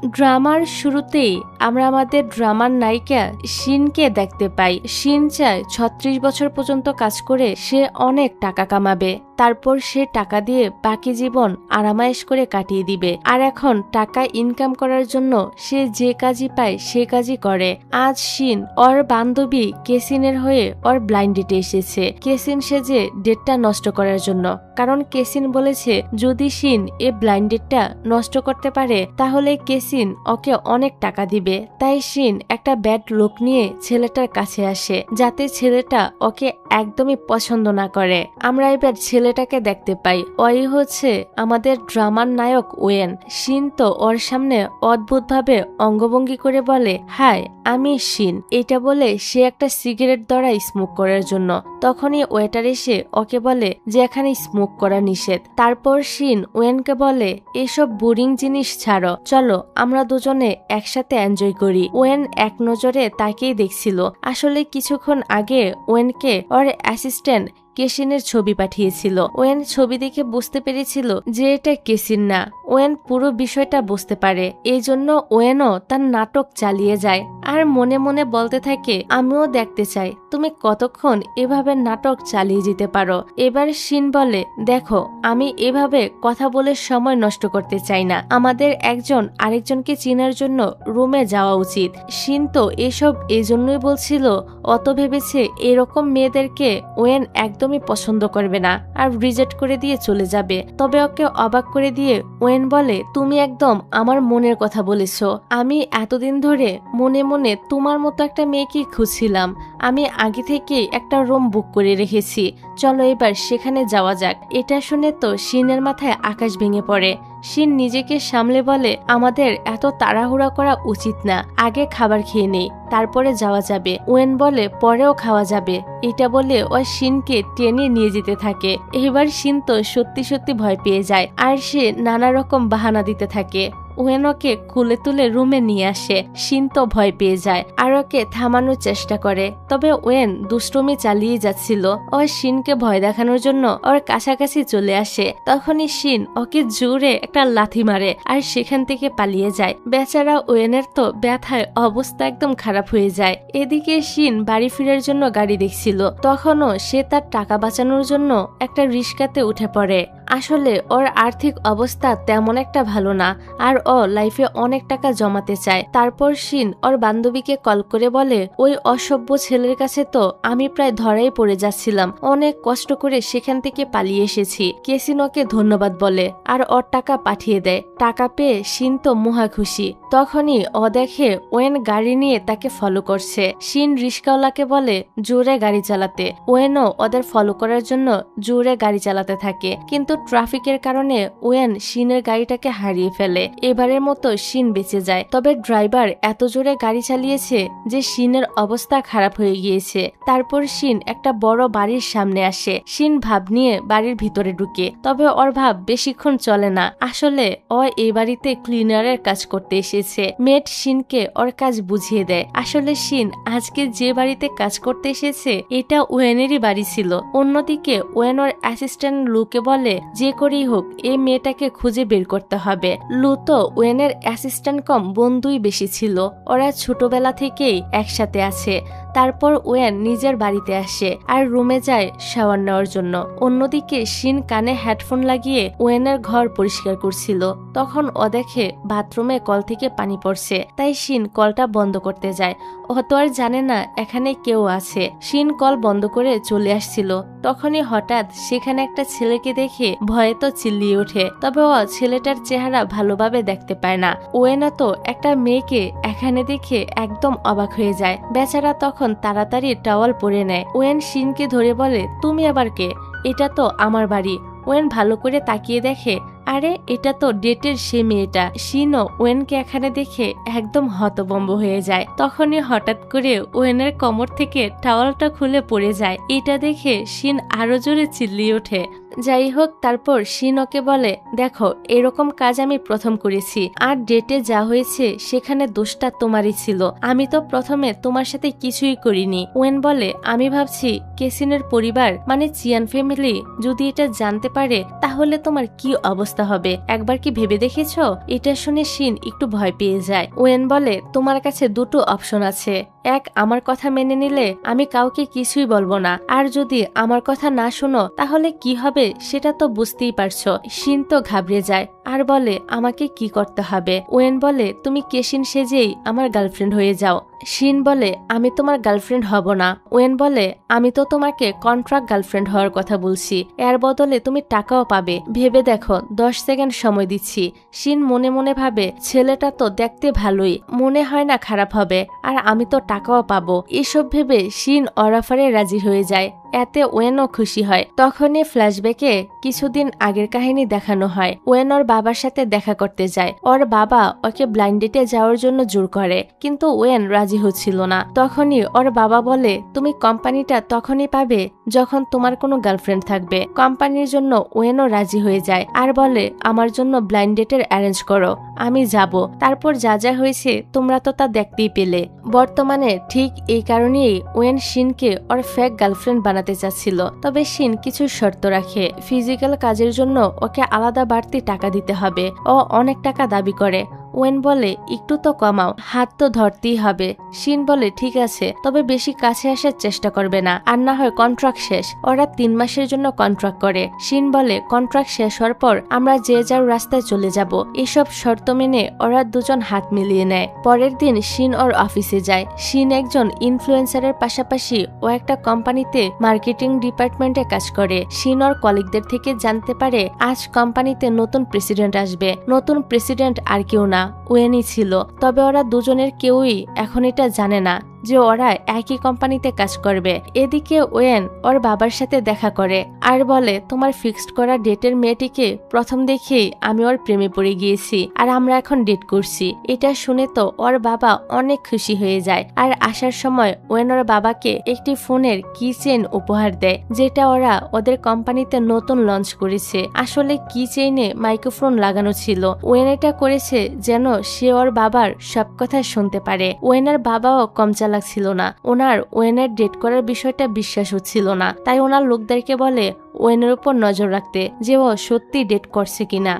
ড্রামার শুরুতেই আমরা আমাদের ড্রামার নায়িকা শিনকে দেখতে পাই। শিন চায় ৩৬ বছর পর্যন্ত কাজ করে সে অনেক টাকা কামাবে, তারপর সে টাকা দিয়ে বাকি জীবন আরামায়েশ করে কাটিয়ে দিবে। আর এখন টাকা ইনকাম করার জন্য সে যে কাজই পায় সে কাজই করে। আজ শিন ওর বান্ধবী কেসিনের হয়ে ওর ব্লাইন্ড ডেটে এসেছে, কেসিন সেজে ডেটটা নষ্ট করার জন্য। কারণ কেসিন বলেছে যদি শিন এ ব্লাইন্ড ডেটটা নষ্ট করতে পারে তাহলে কেসিন ওকে অনেক টাকা দিবে। তাই শিন একটা ব্যাড লুক নিয়ে ছেলেটার কাছে আসে যাতে ছেলেটা ওকে একদমই পছন্দ না করে। আমরা এবার ছেলেটাকে দেখতে পাই, ওই হচ্ছে আমাদের ড্রামার নায়ক ওয়েন। শিন তো ওর সামনে অদ্ভুতভাবে অঙ্গভঙ্গি করে বলে, হাই আমি শিন। এটা বলে সে একটা সিগারেট ধরায় স্মোক করার জন্য। তখনই ওয়েটার এসে ওকে বলে যে এখানে স্মোক করা নিষেধ। তারপর শিন ওয়েনকে বলে এসব বোরিং জিনিস ছাড়ো, চলো আমরা দুজনে একসাথে এনজয় করি। ওয়েন এক নজরে তাকেই দেখছিল। আসলে কিছুক্ষণ আগে ওয়েনকে ওর অ্যাসিস্ট্যান্ট কেসিনের ছবি পাঠিয়েছিল। ওয়েন ছবি দেখে বুঝতে পেরেছিল যে এটা কেসিন না। ওয়েন পুরো বিষয়টা বুঝতে পারে, এই জন্য ওয়েনও তার নাটক চালিয়ে যায় আর মনে মনে বলতে থাকে আমিও দেখতে চাই তুমি কতক্ষণ এভাবে নাটক চালিয়ে যেতে পারো। এবার শিন বলে দেখো আমি এভাবে কথা বলে সময় নষ্ট করতে চাই না, আমাদের একজন আরেকজনকে চেনার জন্য রুমে যাওয়া উচিত। শিন তো এসব এজন্যই বলছিল, অত ভেবেছে এরকম মেয়েদেরকে ওয়েন একদমই পছন্দ করবে না আর রিজেক্ট করে দিয়ে চলে যাবে। তবে ওকে অবাক করে দিয়ে ওয়েন বলে তুমি একদম আমার মনের কথা বলেছ। আমি এতদিন ধরে মনে মনে তোমার মতো একটা মেয়েকে খুঁজছিলাম। আমি আগে থেকে একটা রুম বুক করে রেখেছি, চলো এবার সেখানে যাওয়া যাক। এটা শুনে তো শিনের মাথায় আকাশ ভেঙে পড়ে। শিন নিজেকে সামলে বলে আমাদের এত তাড়াহুড়া করা উচিত না, আগে খাবার খেয়ে নেই তারপরে যাওয়া যাবে। ওয়েন বলে পরেও খাওয়া যাবে। এটা বলে ও শিনকে টেনে নিয়ে যেতে থাকে। এবার শিন তো সত্যি সত্যি ভয় পেয়ে যায় আর সে নানা রকম বাহানা দিতে থাকে। ওয়েন ওকে কুলে তুলে রুমে নিয়ে আসে। শিন তো ভয় পেয়ে যায় আর ওকে থামানোর চেষ্টা করে, তবে ওয়েন দুষ্টুমি চালিয়ে যাচ্ছিল। ও শিনকে ভয় দেখানোর জন্য ওর কাছাকাছি চলে আসে। তখনই শিন ওকে জোরে একটা লাথি মারে আর সেখান থেকে পালিয়ে যায়। বেচারা ওয়েনের তো ব্যথায় অবস্থা একদম খারাপ হয়ে যায়। এদিকে শিন বাড়ি ফেরার জন্য গাড়ি দেখছিল, তখনও সে তার টাকা বাঁচানোর জন্য একটা রিস্কাতে উঠে পড়ে। আসলে ওর আর্থিক অবস্থা তেমন একটা ভালো না আর ও লাইফে অনেক টাকা জমাতে চায়। তারপর শিন ওর বান্ধবীকে কল করে বলে ওই অসভ্য ছেলের কাছে তো আমি প্রায় ধরাই পড়ে যাচ্ছিলাম, অনেক কষ্ট করে সেখান থেকে পালিয়ে এসেছি। কেসিন ওকে ধন্যবাদ বলে আর ওর টাকা পাঠিয়ে দেয়। টাকা পেয়ে শিন তো মহা খুশি। তখনই ও দেখে ওয়েন গাড়ি নিয়ে তাকে ফলো করছে। শিন রিস্কাওয়ালাকে বলে জোরে গাড়ি চালাতে। ওয়েনও ওদের ফলো করার জন্য জোরে গাড়ি চালাতে থাকে, কিন্তু ট্রাফিকের কারণে ওয়েন শিনের গাড়িটাকে হারিয়ে ফেলে। এবারের মতো শিন বেঁচে যায়, তবে ড্রাইভার এত জোরে গাড়ি চালিয়েছে যে শিনের অবস্থা খারাপ হয়ে গিয়েছে। তারপর শিন একটা বড় বাড়ির সামনে আসে। শিন ভাব নিয়ে বাড়ির ভিতরে ঢুকে, তবে ওর ভাব বেশিক্ষণ চলে না। আসলে ও এই বাড়িতে ক্লিনারের কাজ করতে এসেছে। মেড শিনকে ওর কাজ বুঝিয়ে দেয়। আসলে শিন আজকে যে বাড়িতে কাজ করতে এসেছে এটা ওয়েনেরই বাড়ি ছিল। অন্যদিকে ওয়েন ওর অ্যাসিস্ট্যান্ট লুকে বলে যে করেই হোক এই মেয়েটাকে খুঁজে বের করতে হবে। লু তো ওয়েনের অ্যাসিস্ট্যান্ট কম বন্ধুই বেশি ছিল, ওরা ছোটবেলা থেকেই একসাথে আছে। তারপর ওয়েন নিজের বাড়িতে আসে আর রুমে যায় শাওয়ার নেওয়ার জন্য। অন্যদিকে শিন কানে হেডফোন লাগিয়ে ওয়েনের ঘর পরিষ্কার করছিল। তখন ও দেখে বাথরুমে কল থেকে পানি পড়ছে, তাই শিন কলটা বন্ধ করতে যায়। ও তো আর জানে না এখানে কেউ আছে। শিন কল বন্ধ করে চলে আসছিল, তখনই হঠাৎ সেখানে একটা ছেলেকে দেখে ভয়ে তো চিল্লিয়ে ওঠে। তবে ও ছেলেটার চেহারা ভালোভাবে দেখতে পায় না। ওয়েনা তো একটা মেয়েকে এখানে দেখে একদম অবাক হয়ে যায়। বেচারা তখন তাড়াতাড়ি টাওয়াল পরে নেয়। ওয়েন শিনকে ধরে বলে তুমি আবার কে? এটা তো আমার বাড়ি। ওয়েন ভালো করে তাকিয়ে দেখে আরে এটা তো ডেটের সে মেয়েটা। শিনও ওয়েনকে এখানে দেখে একদম হতভম্ব হয়ে যায়। তখনই হঠাৎ করে ওয়েনের কোমর থেকে টাওয়ালটা খুলে পড়ে যায়। এটা দেখে শিন আরো জোরে চিল্লিয়ে ওঠে। যাই হোক, তারপর শিন ওকে বলে দেখো এরকম কাজ আমি প্রথম করেছি আর ডেটে যা হয়েছে সেখানে দোষটা তোমারই ছিল, আমি তো প্রথমে তোমার সাথে কিছুই করিনি। ওয়েন বলে আমি ভাবছি কেসিনের পরিবার মানে চিয়ান ফ্যামিলি যদি এটা জানতে পারে তাহলে তোমার কি অবস্থা অবস্থা হবে একবার কি ভেবে দেখেছো? এটা শুনে শিন একটু ভয় পেয়ে যায়। ওয়েন বলে, তোমার কাছে দুটো অপশন আছে। এক, আমার কথা মেনে নিলে আমি কাউকে কিছুই বলবো না, আর যদি আমার কথা না শোনো তাহলে কি হবে সেটা তো বুঝতেই পারছো। শিন তো ঘাবড়ে যায় আর বলে, আমাকে কি করতে হবে? ওয়েন বলে, তুমি কেশিন সেজেই আমার গার্লফ্রেন্ড হয়ে যাও। শিন বলে, আমি তোমার গার্লফ্রেন্ড হব না। ওয়েন বলে, আমি তো তোমাকে কন্ট্রাক্ট গার্লফ্রেন্ড হওয়ার কথা বলছি, এর বদলে তুমি টাকাও পাবে, ভেবে দেখো, 10 সেকেন্ড সময় দিচ্ছি। শিন মনে মনে ভাবে, ছেলেটা তো দেখতে ভালোই, মনে হয় না খারাপ হবে, আর আমি তো টাকাও পাবো। এসব ভেবে শিন ওর অফারে রাজি হয়ে যায়। এতে ওয়েনও খুশি হয়। তখনই ফ্ল্যাশব্যাকে কিছুদিন আগের কাহিনী দেখানো হয়। ওয়েন ওর বাবার সাথে দেখা করতে যায়। ওর বাবা ওকে ব্লাইন্ড ডেটে যাওয়ার জন্য জোর করে, কিন্তু ওয়েন রাজি হচ্ছিল না। তখনই ওর বাবা বলে, তুমি কোম্পানিটা তখনই পাবে যখন তোমার কোনো গার্লফ্রেন্ড থাকবে। কোম্পানির জন্য ওয়েনও রাজি হয়ে যায় আর বলে, আমার জন্য ব্লাইন্ড ডেটের অ্যারেঞ্জ করো, আমি যাব। তারপর যা যা হয়েছে তোমরা তো তা দেখতেই পেলে। বর্তমানে ঠিক এই কারণেই ওয়েন শিনকে ওর ফেক গার্লফ্রেন্ড বানাতে চাচ্ছিল। তবে শিন কিছু শর্ত রাখে। ফিজিক্যাল কাজের জন্য ওকে আলাদা বাড়তি টাকা দিতে হবে। ও অনেক টাকা দাবি করে। ওয়েন বলে, একটু তো কমাও, হাত তো ধরতেই হবে। শিন বলে, ঠিক আছে, তবে বেশি কাছে আসার চেষ্টা করবে না, আর না হয় কন্ট্রাক্ট শেষ। ওরা 3 মাসের জন্য কন্ট্রাক্ট করে। শিন বলে, কন্ট্রাক্ট শেষ হওয়ার পর আমরা যে যার রাস্তায় চলে যাব। এসব শর্ত মেনে ওরা দুজন হাত মিলিয়ে নেয়। পরের দিন শিন ওর অফিসে যায়। শিন একজন ইনফ্লুয়েন্সারের পাশাপাশি ও একটা কোম্পানিতে মার্কেটিং ডিপার্টমেন্টে কাজ করে। শিন ওর কলিগদের থেকে জানতে পারে আজ কোম্পানিতে নতুন প্রেসিডেন্ট আসবে। নতুন প্রেসিডেন্ট আর কেউ না, ওয়েনই ছিল। তবে ওরা দুজনের কেউই এখন এটা জানে না যে ওরা একই কোম্পানিতে কাজ করবে। এদিকে ওয়েন ওর বাবার সাথে দেখা করে আর বলে, তোমার ফিক্সড করা ডেটের মেয়েটিকে প্রথম দেখেই আমি ওর প্রেমে পড়ে গিয়েছি, আর আমরা এখন ডেট করছি। এটা শুনে তো ওর বাবা অনেক খুশি হয়ে যায়। আর আসার সময় ওয়েন ওর বাবাকে একটি ফোনের কি চেইন উপহার দেয়, যেটা ওরা ওদের কোম্পানিতে নতুন লঞ্চ করেছে। আসলে কি চেইনে মাইক্রোফোন লাগানো ছিল। ওয়েন এটা করেছে যেন সে ওর বাবার সব কথা শুনতে পারে। ওয়েনের বাবাও কম লাগছিল না। ওনার ওয়েনের ডেট করার বিষয়টা বিশ্বাস হচ্ছিল না, তাই ওনার লোকদেরকে বলে ওয়েনের উপর নজর রাখতে, যে ও সত্যি ডেট করছে কিনা।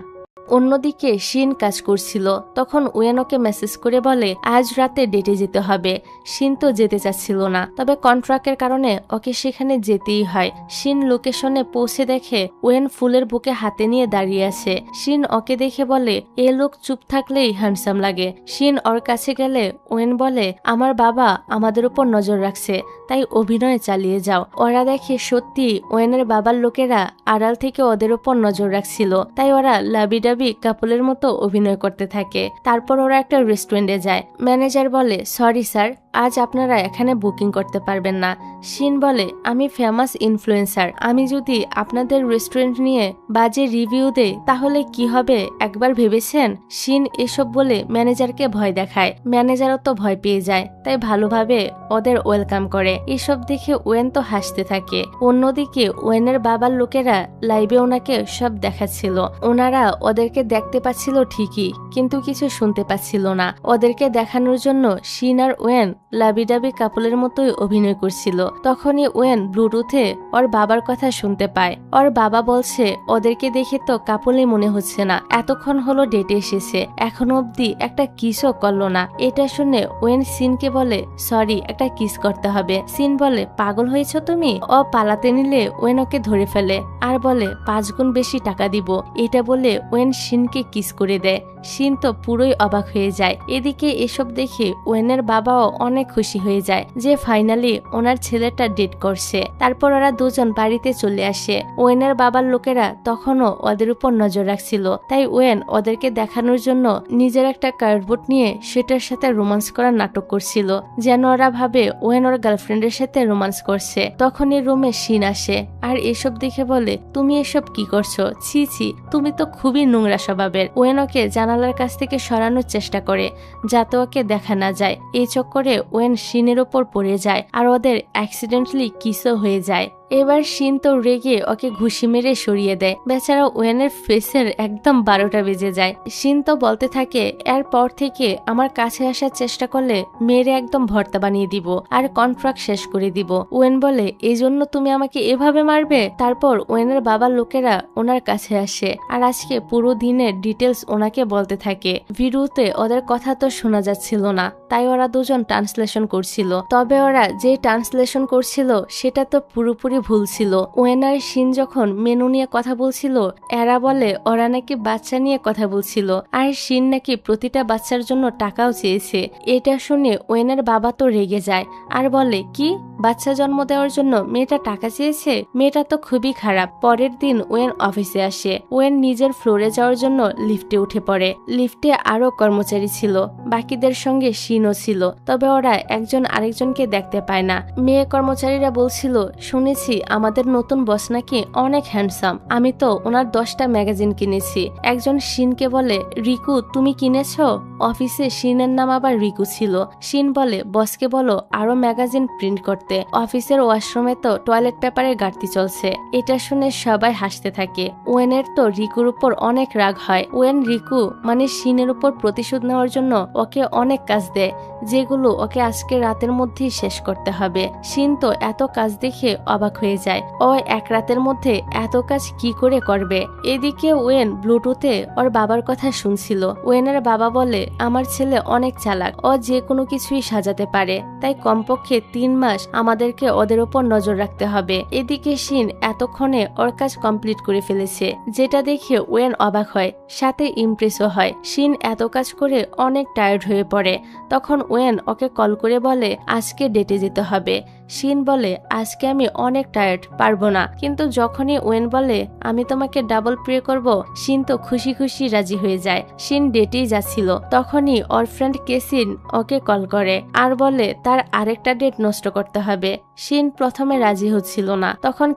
অন্যদিকে শিন কাজ করছিল। তখন ওয়েন ওকে মেসেজ করে বলে, আজ রাতে ডেটে যেতে হবে। শিন তো যেতে চাচ্ছিল না, তবে কন্ট্রাক্টের কারণে ওকে সেখানে যেতেই হয়। শিন লোকেশনে পৌঁছে দেখে ওয়েন ফুলের বুকে হাতে নিয়ে দাঁড়িয়ে আছে। শিন ওকে দেখে বলে, এ লোক চুপ থাকলেই হ্যান্ডসাম লাগে। শিন ওর কাছে গেলে ওয়েন বলে, আমার বাবা আমাদের উপর নজর রাখছে, তাই অভিনয় চালিয়ে যাও। ওরা দেখে সত্যি ওয়েনের বাবার লোকেরা আড়াল থেকে ওদের উপর নজর রাখছিল, তাই ওরা লাবিডাবি কাপলের মতো অভিনয় করতে থাকে। তারপর ওরা একটা রেস্টুরেন্টে যায়। ম্যানেজার বলে, সরি স্যার, আজ আপনারা এখানে বুকিং করতে পারবেন না। শিন বলে, আমি ফেমাস ইনফ্লুয়েন্সার, আমি যদি আপনাদের রেস্টুরেন্ট নিয়ে বাজে রিভিউ দেই তাহলে কি হবে একবার ভেবেছেন? শিন এসব বলে ম্যানেজারকে ভয় দেখায়। ম্যানেজারও তো ভয় পেয়ে যায়, তাই ভালোভাবে ওদের ওয়েলকাম করে। এসব দেখে ওয়েন তো হাসতে থাকে। অন্যদিকে ওয়েনের বাবার লোকেরা লাইভে ওনাকে সব দেখাচ্ছিল। ওনারা ওদেরকে দেখতে পাচ্ছিল ঠিকই, কিন্তু কিছু শুনতে পাচ্ছিল না। ওদেরকে দেখানোর জন্য শিন আর ওয়েন লাবিডাবি কাপলের মতোই অভিনয় করছিল। তখনই ওয়েন ব্লুটুথে ওর বাবার কথা শুনতে পায়। ওর বাবা বলছে, ওদেরকে দেখে তো কাপলই মনে হচ্ছে না, এতক্ষণ হলো ডেটে এসেছে, এখনো অব্দি একটা কিসও করলো না। এটা শুনে ওয়েন সিনকে বলে, সরি, একটা কিস করতে হবে। সিন বলে, পাগল হয়েছ তুমি? ও পালাতে নিলে ওয়েন ওকে ধরে ফেলে আর বলে 5 গুণ বেশি টাকা দিব। এটা বলে ওয়েন শিনকে কিস করে দেয়। শিন তো পুরোই অবাক হয়ে যায়। এদিকে এসব দেখে ওয়েনের বাবাও অনেক খুশি হয়ে যায় যে ফাইনালি ওনার ছেলেটা ডেট করছে। তারপর ওরা দুজন বাড়িতে চলে আসে। ওয়েনের বাবার লোকেরা তখনও ওদের উপর নজর রাখছিল, তাই ওয়েন ওদেরকে দেখানোর জন্য নিজের একটা কার্ডবোর্ড নিয়ে সেটার সাথে রোমান্স করার নাটক করছিল, যেন ওরা ভাবে ওয়েন ওর গার্লফ্রেন্ডের সাথে রোমান্স করছে। তখনই রুমে শিন আসে আর এসব দেখে বলে, তুমি এসব কি করছো? ছি ছি, তুমি তো খুবই নোংরা স্বভাবের। ওয়েন ওকে জানালার কাছ থেকে সরানোর চেষ্টা করে যাতে ওকে দেখা না যায়। এই চক্করে ওয়েন শিনের ওপর পড়ে যায় আর ওদের অ্যাক্সিডেন্টলি কিসও হয়ে যায়। এবার শিন তো রেগে ওকে ঘুষি মেরে সরিয়ে দেয়। বেচারা ওয়েনের ফেসের একদম 12টা বেজে যায়। শিন তো বলতে থাকে এরপর থেকে আমার কাছে আসার চেষ্টা করলে মেরে একদম ভর্তা বানিয়ে দিব আর কন্ট্রাক্ট শেষ করে দিব। ওয়েন বলে এই জন্য তুমি আমাকে এভাবে মারবে? তারপর ওয়েনের বাবার লোকেরা ওনার কাছে আসে আর আজকে পুরো দিনের ডিটেলস ওনাকে বলতে থাকে। ভিডিওতে ওদের কথা তো শোনা যাচ্ছিল না, তাই ওরা দুজন ট্রান্সলেশন করছিল। তবে ওরা যে ট্রান্সলেশন করছিল সেটা তো পুরোপুরি ভুল ছিল। ওয়েন আর শিন যখন মেনু নিয়ে কথা বলছিল এরা বলে ওরা নাকি বাচ্চা নিয়ে কথা বলছিল আর শিন নাকি প্রতিটা বাচ্চার জন্য টাকাও চেয়েছে। এটা শুনে ওয়েনের বাবা তো রেগে যায় আর বলে কি বাচ্চা জন্ম দেওয়ার জন্য মেয়েটা টাকা চেয়েছে? মেয়েটা তো খুবই খারাপ। পরের দিন ওয়েন অফিসে আসে। ওয়েন নিজের ফ্লোরে যাওয়ার জন্য লিফটে উঠে পড়ে। লিফটে আরো কর্মচারী ছিল, বাকিদের সঙ্গে শিনও ছিল, তবে ওরা একজন আরেকজনকে দেখতে পায় না। মেয়ে কর্মচারীরা বলছিল শুনেছি আমাদের নতুন বস নাকি অনেক হ্যান্ডসাম, আমি তো ওনার 10টা ম্যাগাজিন কিনেছি। একজন শিনকে বলে রিকু তুমি কিনেছো? অফিসে শিনের নাম আবার রিকু ছিল। শিন বলে বসকে বলো আরো ম্যাগাজিন প্রিন্ট করতে। অফিসের ওয়াশরুমে তো টয়লেট পেপারের ঘাটতি চলছে। এটা শুনে সবাই হাসতে থাকে। ওয়েনের তো রিকুর উপর অনেক রাগ হয়। ওয়েন রিকু মানে শিনের উপর প্রতিশোধ নেওয়ার জন্য ওকে অনেক কাজ দেয়, যেগুলো ওকে আজকে রাতের মধ্যেই শেষ করতে হবে। শিন তো এত কাজ দেখে অবাক হয়ে যায়। ও এক রাতের মধ্যে এত কাজ কি করে করবে? এদিকে ওয়েন ব্লুটুথে ওর বাবার কথা শুনছিল। ওয়েনের বাবা বলে আমার ছেলে অনেক চালাক, ও যে কোনো কিছুই সাজাতে পারে, তাই কমপক্ষে 3 মাস আমাদেরকে ওদের ওপর নজর রাখতে হবে। এদিকে শিন এতক্ষণে ওর কাজ কমপ্লিট করে ফেলেছে, যেটা দেখে ওয়েন অবাক হয়, সাথে ইমপ্রেসও হয়। শিন এত কাজ করে অনেক টায়ার্ড হয়ে পড়ে। তখন ওয়েন ওকে কল করে বলে আজকে ডেটে যেতে হবে। শিন বলে আজকে আমি অনেক টায়ার্ড, পারবো না। কিন্তু যখনই ওয়েন বলে আমি তোমাকে ডাবল প্রে করব, শিন তো খুশি খুশি রাজি হয়ে যায়। শিন ডেটেই যাচ্ছিল, তখনই ওর ফ্রেন্ড কেসিন ওকে কল করে আর বলে তার আরেকটা ডেট নষ্ট করতে হবে। শিন প্রথমে রাজি হচ্ছিল না, তখন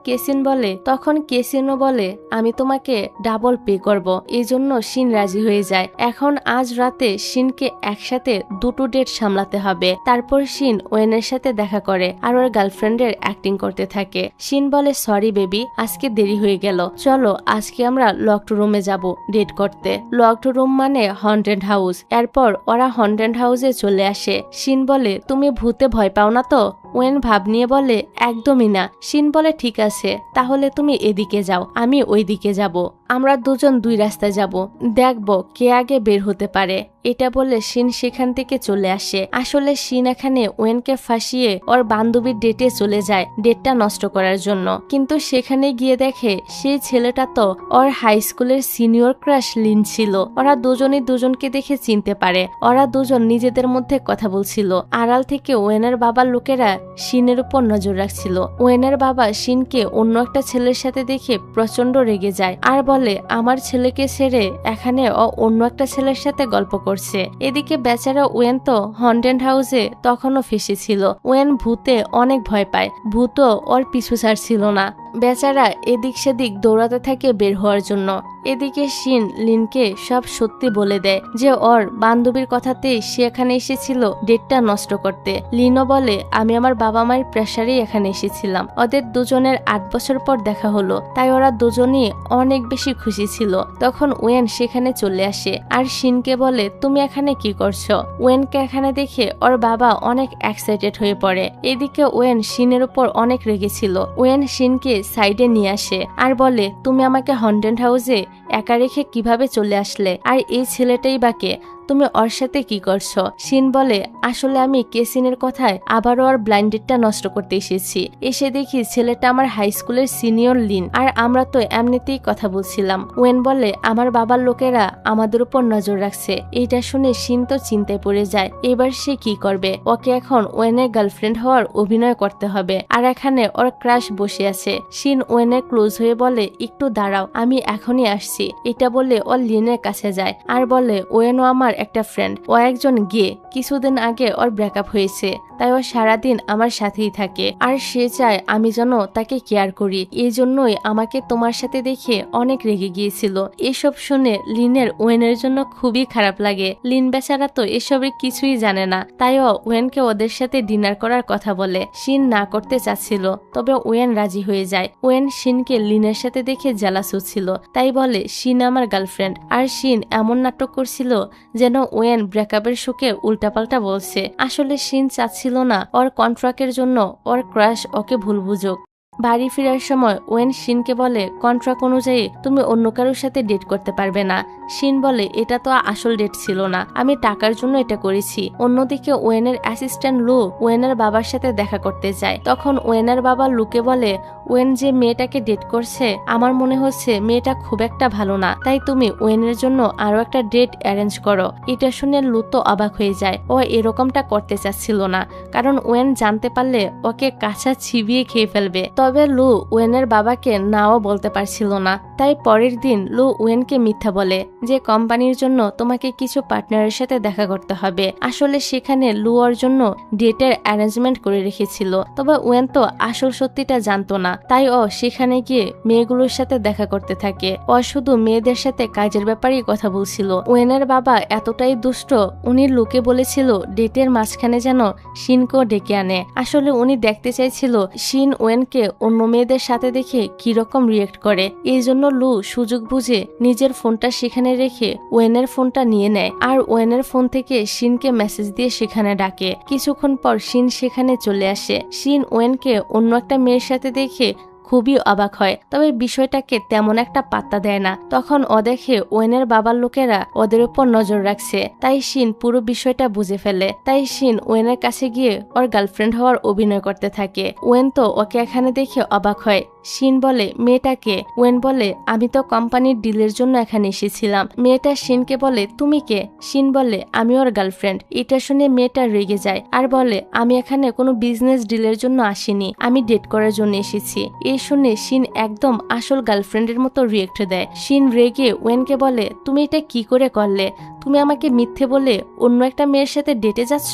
কেসিনও বলে আমি তোমাকে ডাবল পে করব। এই জন্য শিন রাজি হয়ে যায়। এখন আজ রাতে শিনকে একসাথে 2টো ডেট সামলাতে হবে। তারপর শিন ওয়েনের সাথে দেখা করে আর ওর গার্লফ্রেন্ডের অ্যাক্টিং করতে থাকে। শিন বলে সরি বেবি, আজকে দেরি হয়ে গেল, চলো আজকে আমরা লকড রুমে যাব ডেট করতে। লকড রুম মানে হন্টেড হাউস। এরপর ওরা হন্টেড হাউসে চলে আসে। শিন বলে তুমি ভূতে ভয় পাও না তো? ওয়েন ভাব নিয়ে বলে একদমই না। শিন বলে ঠিক আছে, তাহলে তুমি এদিকে যাও, আমি ওই দিকে যাব। আমরা দুজন 2 রাস্তায় যাব, দেখবো কে আগে বের হতে পারে। এটা বলে শিন সেখান থেকে চলে আসে। আসলে শিন এখানে ওয়েনকে ফাঁসিয়ে ওর বান্ধবীর ডেটে চলে যায় ডেটটা নষ্ট করার জন্য। কিন্তু সেখানে গিয়ে দেখে সেই ছেলেটা তো ওর হাই স্কুলের সিনিয়র ক্রাশ লিন ছিল। ওরা দুজনই দুজনকে দেখে চিনতে পারে। ওরা দুজন নিজেদের মধ্যে কথা বলছিল। আড়াল থেকে ওয়েনের বাবার লোকেরা শিনের উপর নজর রাখছিল। ওয়েনের বাবা শিনকে অন্য একটা ছেলের সাথে দেখে প্রচন্ড রেগে যায় আর বলে আমার ছেলেকে ছেড়ে এখানে ও অন্য একটা ছেলের সাথে গল্প করছে। এদিকে বেচারা ওয়েন তো হন্টেড হাউসে তখনও ফেসেছিল। ওয়েন ভূতে অনেক ভয় পায়, ভূতও ওর পিছু ছাড়ছিল না। বেচারা এদিক সেদিক দৌড়াতে থাকে বের হওয়ার জন্য। এদিকে শিন লিনকে সব সত্যি বলে দেয় যে ওর বান্ধবীর কথাতেই সে এখানে এসেছিল ডেটটা নষ্ট করতে। লিনও বলে আমি আমার বাবা মায়ের প্রেসারেই এখানে এসেছিলাম। ওদের দুজনের 8 বছর পর দেখা হলো, তাই ওরা দুজনই অনেক বেশি খুশি ছিল। তখন ওয়েন সেখানে চলে আসে আর শিনকে বলে তুমি এখানে কি করছো? ওয়েনকে এখানে দেখে ওর বাবা অনেক এক্সাইটেড হয়ে পড়ে। এদিকে ওয়েন শিনের উপর অনেক রেগেছিল। ওয়েন শিনকে সাইডে নিয়ে আসে আর বলে তুমি আমাকে হন্টেড হাউসে একা রেখে কিভাবে চলে আসলে? আর এই ছেলেটাই বা কে? তুমি ওর সাথে কি করছো? শিন বলে আসলে আমি কেসিনের কথায় আবারও ওর ব্লাইন্ডেডটা নষ্ট করতে এসেছি। এসে দেখি ছেলেটা আমার হাই স্কুলের সিনিয়র লিন, আর আমরা তো এমনিতেই কথা বলছিলাম। ওয়েন বলে আমার বাবার লোকেরা আমাদের উপর নজর রাখছে। এইটা শুনে শিন তো চিন্তায় পড়ে যায়। এবার সে কি করবে? ওকে এখন ওয়েনের গার্লফ্রেন্ড হওয়ার অভিনয় করতে হবে, আর এখানে ওর ক্রাশ বসে আছে। শিন ওয়েনের ক্লোজ হয়ে বলে একটু দাঁড়াও, আমি এখনই আসছি। এটা বলে ও লিনের কাছে যায় আর বলে ওয়েনও আমার একটা ফ্রেন্ড, ও একজন গে। কিছুদিন আগে ওর ব্রেকআপ হয়েছে, তাই ও সারাদিন আমার সাথেই থাকে আর সে চায় আমি যেন তাকে কেয়ার করি। এই জন্যই আমাকে তোমার সাথে দেখে অনেক রেগে গিয়েছিল। এসব শুনে লিনের ওয়েনের জন্য খুবই খারাপ লাগে। লিন বেচারা তো এসবের কিছুই জানে না, তাই ও ওয়েনকে ওদের সাথে ডিনার করার কথা বলে। শিন না করতে চাচ্ছিল, তবে ওয়েন রাজি হয়ে যায়। ওয়েন শিনকে লিনের সাথে দেখে জেলাস হচ্ছিল, তাই বলে শিন আমার গার্লফ্রেন্ড। আর শিন এমন নাটক করছিল যেন ওয়েন ব্রেকআপের শোকে উল্টাপাল্টা বলছে। আসলে শিন চাচ্ছিল না ওর কন্ট্রাক্টের জন্য ওর ক্রাশ ওকে ভুল বুঝুক। বাড়ি ফেরার সময় ওয়েন শিনকে বলে কন্ট্রাক্ট অনুযায়ী তুমি অন্য কারোর সাথে ডেট করতে পারবে না। শিন বলে এটা তো আসল ডেট ছিল না, আমি টাকার জন্য এটা করেছি। অন্যদিকে ওয়েনের অ্যাসিস্ট্যান্ট লু ওয়েনের বাবার সাথে দেখা করতে যায়। তখন ওয়েনের বাবা লুকে বলে ওয়েন যে মেয়েটাকে ডেট করছে আমার মনে হচ্ছে মেয়েটা খুব একটা ভালো না, তাই তুমি ওয়েনের জন্য আরো একটা ডেট অ্যারেঞ্জ করো। এটা শুনে লু তো অবাক হয়ে যায়। ও এরকমটা করতে চাচ্ছিল না, কারণ ওয়েন জানতে পারলে ওকে কাঁচা ছিবিয়ে খেয়ে ফেলবে। তবে লু ওয়েনের বাবাকে নাও বলতে পারছিল না, তাই পরের দিন লু ওয়েনকে মিথ্যা বলে যে কোম্পানির জন্য তোমাকে কিছু পার্টনারের সাথে দেখা করতে হবে। আসলে সেখানে লু ওর জন্য ডেটের অ্যারেঞ্জমেন্ট করে রেখেছিল, তবে ওয়েন তো আসল সত্যিটা জানতো না, তাই ও সেখানে গিয়ে মেয়েগুলোর সাথে দেখা করতে থাকে। ও শুধু মেয়েদের সাথে কাজের ব্যাপারেই কথা বলছিল। ওয়েনের বাবা এতটাই দুষ্ট, উনি লুকে বলেছিল ডেটের মাঝখানে যেন শিনকেও ডেকে আনে। আসলে উনি দেখতে চাইছিল শিন ওয়েনকে অন্য মেয়েদের সাথে দেখে কিরকম রিয়েক্ট করে। এই জন্য লু সুযোগ বুঝে নিজের ফোনটা সেখানে রেখে ওয়েনের ফোনটা নিয়ে নেয় আর ওয়েনের ফোন থেকে শিনকে মেসেজ দিয়ে সেখানে ডাকে। কিছুক্ষণ পর শিন সেখানে চলে আসে। শিন ওয়েনকে অন্য একটা মেয়ের সাথে দেখে খুবই অবাক হয়, তবে বিষয়টাকে তেমন একটা পাত্তা দেয় না। তখন ও দেখে ওয়েনের বাবার লোকেরা ওদের উপর নজর রাখছে, তাই শিন পুরো বিষয়টা বুঝে ফেলে। তাই শিন ওয়েনের কাছে গিয়ে ওর গার্লফ্রেন্ড হওয়ার অভিনয় করতে থাকে। ওয়েন তো ওকে এখানে দেখে অবাক হয়। শিন বলে মেয়েটাকে? ওয়েন বলে আমি তো কোম্পানির ডিলের জন্য এখানে এসেছিলাম। মেয়েটা শিনকে বলে তুমি কে? শিন বলে আমি ওর গার্লফ্রেন্ড। এটা শুনে মেয়েটা রেগে যায় আর বলে আমি এখানে কোনো বিজনেস ডিলের জন্য আসিনি, আমি ডেট করার জন্য এসেছি। এই শুনে শিন একদম আসল গার্লফ্রেন্ডের মতো রিয়েক্ট দেয়। শিন রেগে ওয়েনকে বলে তুমি এটা কি করে করলে? তুমি আমাকে মিথ্যে বলে অন্য একটা মেয়ের সাথে ডেটে যাচ্ছ,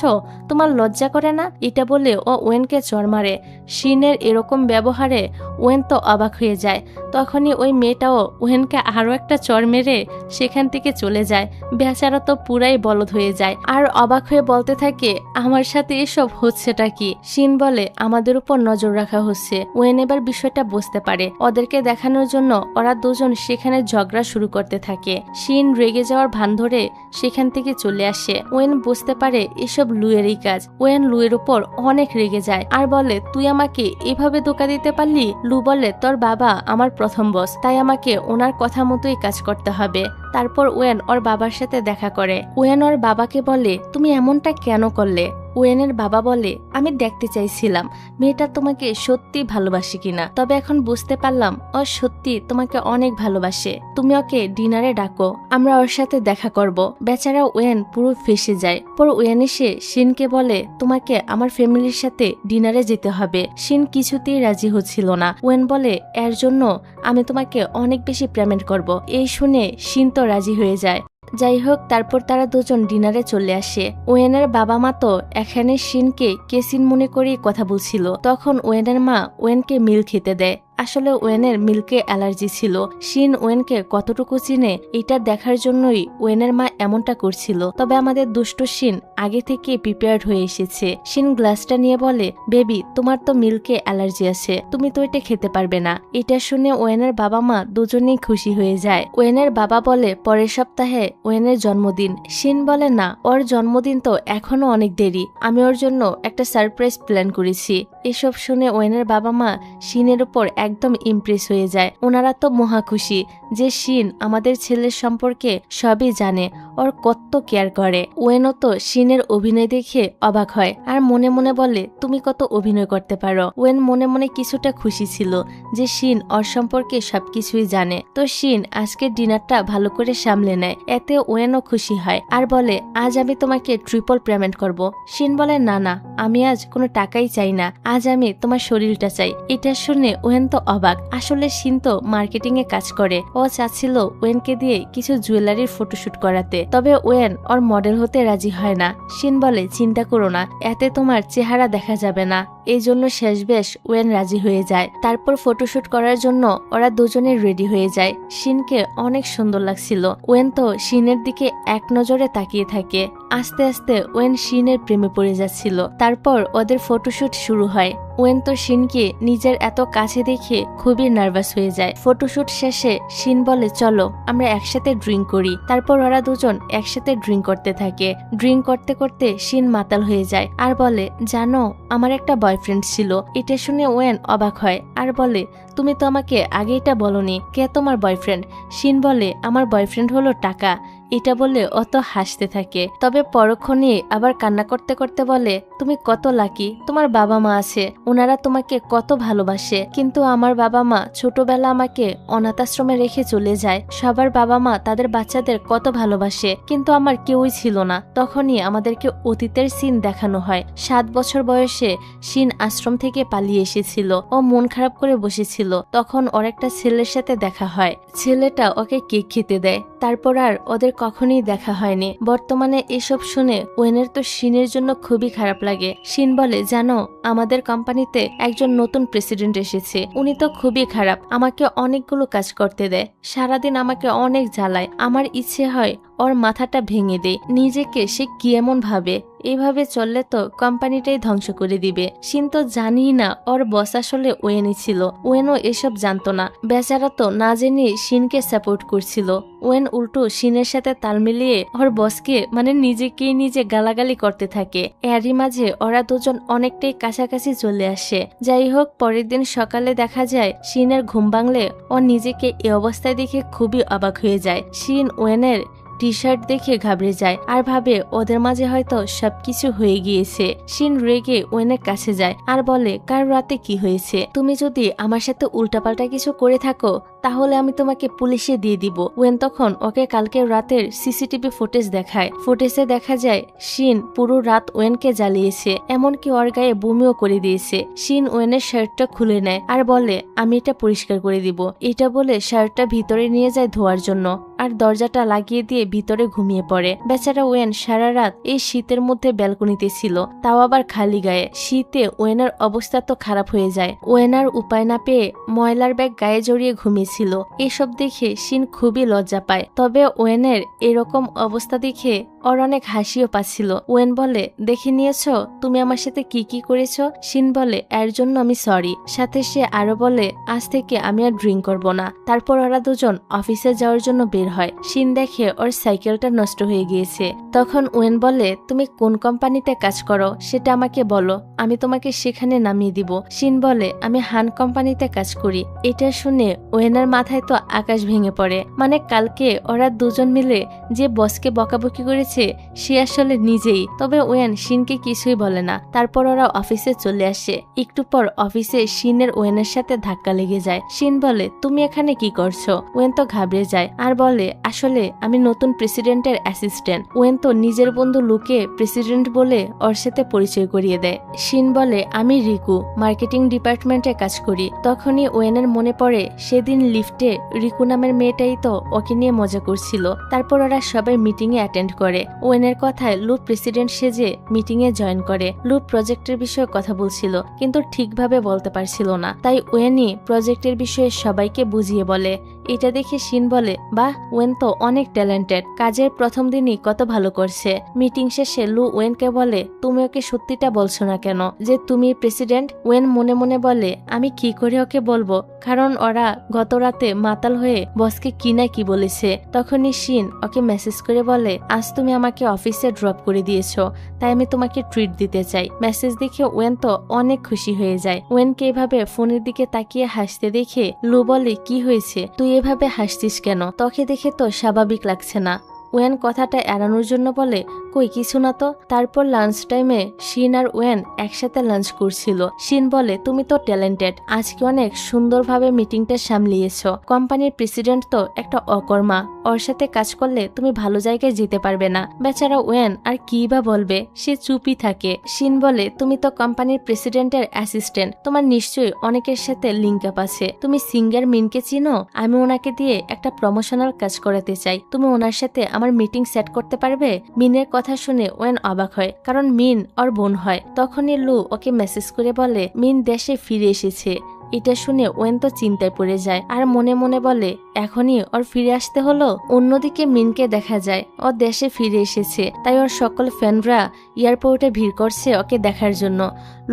তোমার লজ্জা করে না? এটা বলে ও ওয়েনকে চড় মারে। শিনের এরকম ব্যবহারে ওয়েন তো অবাক হয়ে যায়। তখনই ওই মেয়েটাও ওয়েনকে আরো একটা চড় মেরে সেখান থেকে চলে যায়। বেচারা তো পুরাই বলদ হয়ে যায় আর অবাক হয়ে বলতে থাকে আমার সাথে এসব হচ্ছেটা কি? শিন বলে আমাদের উপর নজর রাখা হচ্ছে। ওয়েন এবার বিষয়টা বুঝতে পারে। ওদেরকে দেখানোর জন্য ওরা দুজন সেখানে ঝগড়া শুরু করতে থাকে। শিন রেগে যাওয়ার ভান ধরে সেখান থেকে চলে আসে। ওয়েন বুঝতে পারে এসব লুয়েরই কাজ। ওয়েন লুয়ের উপর অনেক রেগে যায় আর বলে তুই আমাকে এভাবে ধোঁকা দিতে পারলি? লু বলে তোর বাবা আমার প্রথম বস, তাই আমাকে ওনার কথা মতোই কাজ করতে হবে। তারপর ওয়েন ওর বাবার সাথে দেখা করে। ওয়েন ওর বাবাকে বলে তুমি এমনটা কেন করলে? ওয়েনের বাবা বলে আমি দেখতে চাইছিলাম মেয়েটা তোমাকে সত্যি ভালোবাসে কিনা, তবে এখন বুঝতে পারলাম ও সত্যি তোমাকে অনেক ভালোবাসে। তুমি ওকে ডিনারে ডাকো, আমরা ওর সাথে দেখা করব। বেচারা ওয়েন পুরো ফেসে যায়। পর ওয়েন এসে শিনকে বলে তোমাকে আমার ফ্যামিলির সাথে ডিনারে যেতে হবে। শিন কিছুতেই রাজি হচ্ছিল না। ওয়েন বলে এর জন্য আমি তোমাকে অনেক বেশি পেমেন্ট করব। এই শুনে শিন তো রাজি হয়ে যায়। যাই হোক, তারপর তারা দুজন ডিনারে চলে আসে। ওয়েনের বাবা মা তো এখানে শিনকে কেসিন মনে করেই কথা বলছিল। তখন ওয়েনের মা ওয়েনকে মিল খেতে দেয়। আসলে ওয়েনের মিল্কে অ্যালার্জি ছিল। শিন ওয়েনকে কতটুকু চিনে এটা দেখার জন্যই ওয়েনের মা এমনটা করছিল। তবে আমাদের দুষ্ট শিন আগে থেকে প্রিপেয়ার্ড হয়ে এসেছে। শিন গ্লাসটা নিয়ে বলে বেবি তোমার তো মিল্কে অ্যালার্জি আছে, তুমি তো এটা খেতে পারবে না। এটা শুনে ওয়েনের বাবা মা দুজনেই খুশি হয়ে যায়। ওয়েনের বাবা বলে পরের সপ্তাহে ওয়েনের জন্মদিন। শিন বলে না, ওর জন্মদিন তো এখনো অনেক দেরি, আমি ওর জন্য একটা সারপ্রাইজ প্ল্যান করেছি। এসব শুনে ওয়েনের বাবা মা শিনের উপর একদম ইমপ্রেস হয়ে যায়। ওনারা তো মহা খুশি যে শিন আমাদের ছেলের সম্পর্কে সবই জানে, ওর কত কেয়ার করে। ওয়েনও তো শিনের অভিনয় দেখে অবাক হয় আর মনে মনে বলে তুমি কত অভিনয় করতে পারো। ওয়েন মনে মনে কিছুটা খুশি ছিল যে শিন ওর সম্পর্কে সবকিছুই জানে। তো শিন আজকের ডিনারটা ভালো করে সামলে নেয়, এতে ওয়েনও খুশি হয় আর বলে আজ আমি তোমাকে ট্রিপল পেমেন্ট করব। শিন বলে না না, আমি আজ কোনো টাকাই চাই না, আজ আমি তোমার শরীরটা চাই। এটা শুনে ওয়েন তো অবাক। আসলে শিন তো মার্কেটিং এ কাজ করে। ও চাচ্ছিল ওয়েনকে দিয়ে কিছু জুয়েলারির ফটোশুট করাতে, তবে ওয়েন ওর মডেল হতে রাজি হয় না। শিন বলে চিন্তা করো না, এতে তোমার চেহারা দেখা যাবে না। এই জন্য শেষবেশ ওয়েন রাজি হয়ে যায়। তারপর ফটোশুট করার জন্য ওরা দুজনে রেডি হয়ে যায়। শিনকে অনেক সুন্দর লাগছিল। ওয়েন তো শিনের দিকে এক নজরে তাকিয়ে থাকে। আস্তে আস্তে ওয়েন শিনের প্রেমে পড়ে যাচ্ছিল। তারপর ওদের ফটোশুট শুরু হয়। ওয়েন তো শিনকে নিজের এত কাছে দেখে খুবই নার্ভাস হয়ে যায়। ফটোশুট শেষে শিন বলে চলো আমরা একসাথে ড্রিঙ্ক করি। তারপর ওরা দুজন একসাথে ড্রিঙ্ক করতে থাকে। ড্রিঙ্ক করতে করতে শিন মাতাল হয়ে যায় আর বলে জানো আমার একটা বয়ফ্রেন্ড ছিল। এটা শুনে ওয়েন অবাক হয় আর বলে তুমি তো আমাকে আগে এটা বলনি, কে তোমার বয়ফ্রেন্ড? শিন বলে আমার বয়ফ্রেন্ড হলো টাকা। এটা বলে অত হাসতে থাকে। তবে পরক্ষণে আবার কান্না করতে করতে বলে তুমি কত লাকি, তোমার বাবা মা আছে, ওনারা তোমাকে কত ভালোবাসে। কিন্তু আমার বাবা মা ছোটবেলা আমাকে অনাথ আশ্রমে রেখে চলে যায়। সবার বাবা মা তাদের বাচ্চাদের কত ভালোবাসে, কিন্তু আমার কেউই ছিল না। তখনই আমাদেরকে অতীতের সিন দেখানো হয়। 7 বছর বয়সে শিন আশ্রম থেকে পালিয়ে এসেছিল। ও মন খারাপ করে বসেছিল। তখন ওর একটা ছেলের সাথে দেখা হয়। ছেলেটা ওকে কেক খেতে দেয়। তারপর আর ওদের কখনই দেখা হয়নি। বর্তমানে এসব শুনে ওয়েনের তো শিনের জন্য খুবই খারাপ লাগে। শিন বলে জানো আমাদের কোম্পানিতে একজন নতুন প্রেসিডেন্ট এসেছে। উনি তো খুবই খারাপ, আমাকে অনেকগুলো কাজ করতে দেয়, সারাদিন আমাকে অনেক জ্বালায়। আমার ইচ্ছে হয় ওর মাথাটা ভেঙে দেয়। নিজেকে সে কি এমন ভাবে, এইভাবে চললে তো কোম্পানিটাই ধ্বংস করে দিবে। শিন তো জানি না ওর বস আসলে ওয়েনই ছিল। ওয়েনও এসব জানতো না। বেচারা তো না জেনে শিনকে সাপোর্ট করছিল। ওয়েন উল্টো শিনের সাথে তাল মিলিয়ে ওর বসকে মানে নিজেকেই নিজে গালাগালি করতে থাকে। এরই মাঝে ওরা দুজন অনেকটাই কাছাকাছি চলে আসে। যাই হোক পরের দিন সকালে দেখা যায় শিনের ঘুম ভাঙলে ও নিজেকে এই অবস্থায় দেখে খুবই অবাক হয়ে যায়। শিন ওয়েনের টি শার্ট দেখে ঘাবড়ে যায় আর ভাবে ওদের মাঝে হয়তো সবকিছু হয়ে গিয়েছে। শিন রেগে ওয়েনের কাছে যায় আর বলে কাল রাতে কি হয়েছে? তুমি যদি আমার সাথে উল্টাপাল্টা কিছু করে থাকো তাহলে আমি তোমাকে পুলিশে দিয়ে দিব। ওয়েন তখন ওকে কালকে রাতের সিসিটিভি ফুটেজ দেখায়। ফুটেজে দেখা যায় শিন পুরো রাত ওয়েনকে জ্বালিয়েছে, এমনকি ওর গায়ে বমিও করে দিয়েছে। শিন ওয়েনের শার্টটা খুলে নেয় আর বলে আমি এটা পরিষ্কার করে দিব। এটা বলে শার্টটা ভিতরে নিয়ে যায় ধোয়ার জন্য আর দরজাটা লাগিয়ে দিয়ে ভিতরে ঘুমিয়ে পড়ে। বেচারা ওয়েন সারা রাত এই শীতের মধ্যে ব্যালকনিতে ছিল, তাও আবার খালি গায়ে। শীতে ওয়েনের অবস্থা তো খারাপ হয়ে যায়। ওয়েন আর উপায় না পেয়ে ময়লার ব্যাগ গায়ে জড়িয়ে ঘুমিয়েছিল। এসব দেখে শিন খুবই লজ্জা পায়। তবে ওয়েনের এরকম অবস্থা দেখে ওর অনেক হাসিও পাচ্ছিল। ওয়েন বলে দেখে নিয়েছো তুমি আমার সাথে কি কি করেছো? শিন বলে এর জন্য আমি সরি। সাথে সে আরো বলে আজ থেকে আমি আর ড্রিঙ্ক করবো না। তারপর ওরা দুজন অফিসে যাওয়ার জন্য বের হয়। শিন দেখে ওর সাইকেলটা নষ্ট হয়ে গিয়েছে। তখন ওয়েন বলে তুমি কোন কোম্পানিতে কাজ করো সেটা আমাকে বলো, আমি তোমাকে সেখানে নামিয়ে দিব। শিন বলে আমি হান কোম্পানিতে কাজ করি। এটা শুনে ওয়েনের মাথায় তো আকাশ ভেঙে পড়ে। মানে কালকে ওরা দুজন মিলে যে বসকে বকাবকি করেছে সে আসলে নিজেই। তবে ওয়েন শিনকে কিছুই বলে না। তারপর ওরা অফিসে চলে আসে। একটু পর অফিসে শিনের ওয়েনের সাথে ধাক্কা লেগে যায়। শিন বলে তুমি এখানে কি করছো? ওয়েন তো ঘাবড়ে যায় আর বলে আসলে আমি নতুন প্রেসিডেন্টের অ্যাসিস্ট্যান্ট। ওয়েন তো নিজের বন্ধু লুকে প্রেসিডেন্ট বলে ওর সাথে পরিচয় করিয়ে দেয়। শিন বলে আমি রিকু, মার্কেটিং ডিপার্টমেন্টে কাজ করি। তখনই ওয়েনের মনে পড়ে সেদিন লিফটে রিকু নামের মেয়েটাই তো ওকে নিয়ে মজা করছিল। তারপর ওরা সবাই মিটিং এ অ্যাটেন্ড করে। ওয়েনের কথায় লু প্রেসিডেন্ট সেজে মিটিং এ জয়েন করে। লু প্রজেক্টের বিষয়ে কথা বলছিল কিন্তু ঠিকভাবে বলতে পারছিল না, তাই ওয়েনই প্রজেক্টের বিষয়ে সবাইকে বুঝিয়ে বলে। এটা দেখে শিন বলে বাহ ওয়েন তো অনেক ট্যালেন্টেড, কাজের প্রথম দিনই কত ভালো করছে। মিটিং শেষে লু ওয়েনকে বলে তুমি ওকে সত্যিটা বলছো না কেন যে তুমি প্রেসিডেন্ট? ওয়েন মনে মনে বলে আমি কি করে ওকে বলবো, কারণ ওরা গত রাতে মাতাল হয়ে বসকে কি না কি বলেছে। তখনই শিন ওকে মেসেজ করে বলে আজ তুমি আমাকে অফিসে ড্রপ করে দিয়েছো, তাই আমি তোমাকে ট্রিট দিতে চাই। মেসেজ দেখে ওয়েন তো অনেক খুশি হয়ে যায়। ওয়েনকে এভাবে ফোনের দিকে তাকিয়ে হাসতে দেখে লু বলে কি হয়েছে, তুই এভাবে হাসছিস কেন? তোকে দেখে তো স্বাভাবিক লাগছে না। ওয়েন কথাটা এড়ানোর জন্য বলে কই কিছু না তো। তারপর লাঞ্চ টাইমে শিন আর ওয়েন একসাথে লাঞ্চ করছিল। শিন বলে তুমি তো ট্যালেন্টেড, আজকে অনেক সুন্দরভাবে মিটিংটা সামলিয়েছো। কোম্পানির প্রেসিডেন্ট তো একটা অকর্মা, ওর সাথে কাজ করলে তুমি ভালো জায়গায় যেতে পারবে না। বেচারা ওয়েন আর কি বা বলবে, সে চুপই থাকে। শিন বলে তুমি তো কোম্পানির প্রেসিডেন্টের অ্যাসিস্ট্যান্ট, তোমার নিশ্চয়ই অনেকের সাথে লিঙ্ক আপ আছে। তুমি সিঙ্গার মিনকে চিনো? আমি ওনাকে দিয়ে একটা প্রমোশনাল কাজ করাতে চাই, তুমি ওনার সাথে আমার আমার মিটিং সেট করতে পারবে? মিনের কথা শুনে ওয়েন অবাক হয়, কারণ মিন ওর বোন হয়। তখনই লু ওকে মেসেজ করে বলে মিন দেশে ফিরে এসেছে। এটা শুনে ওয়েন তো চিন্তায় পড়ে যায় আর মনে মনে বলে এখনই ওর ফিরে আসতে হলো। অন্যদিকে মিনকে দেখা যায় ও দেশে ফিরে এসেছে, তাই ওর সকল ফ্যানরা এয়ারপোর্টে ভিড় করছে ওকে দেখার জন্য।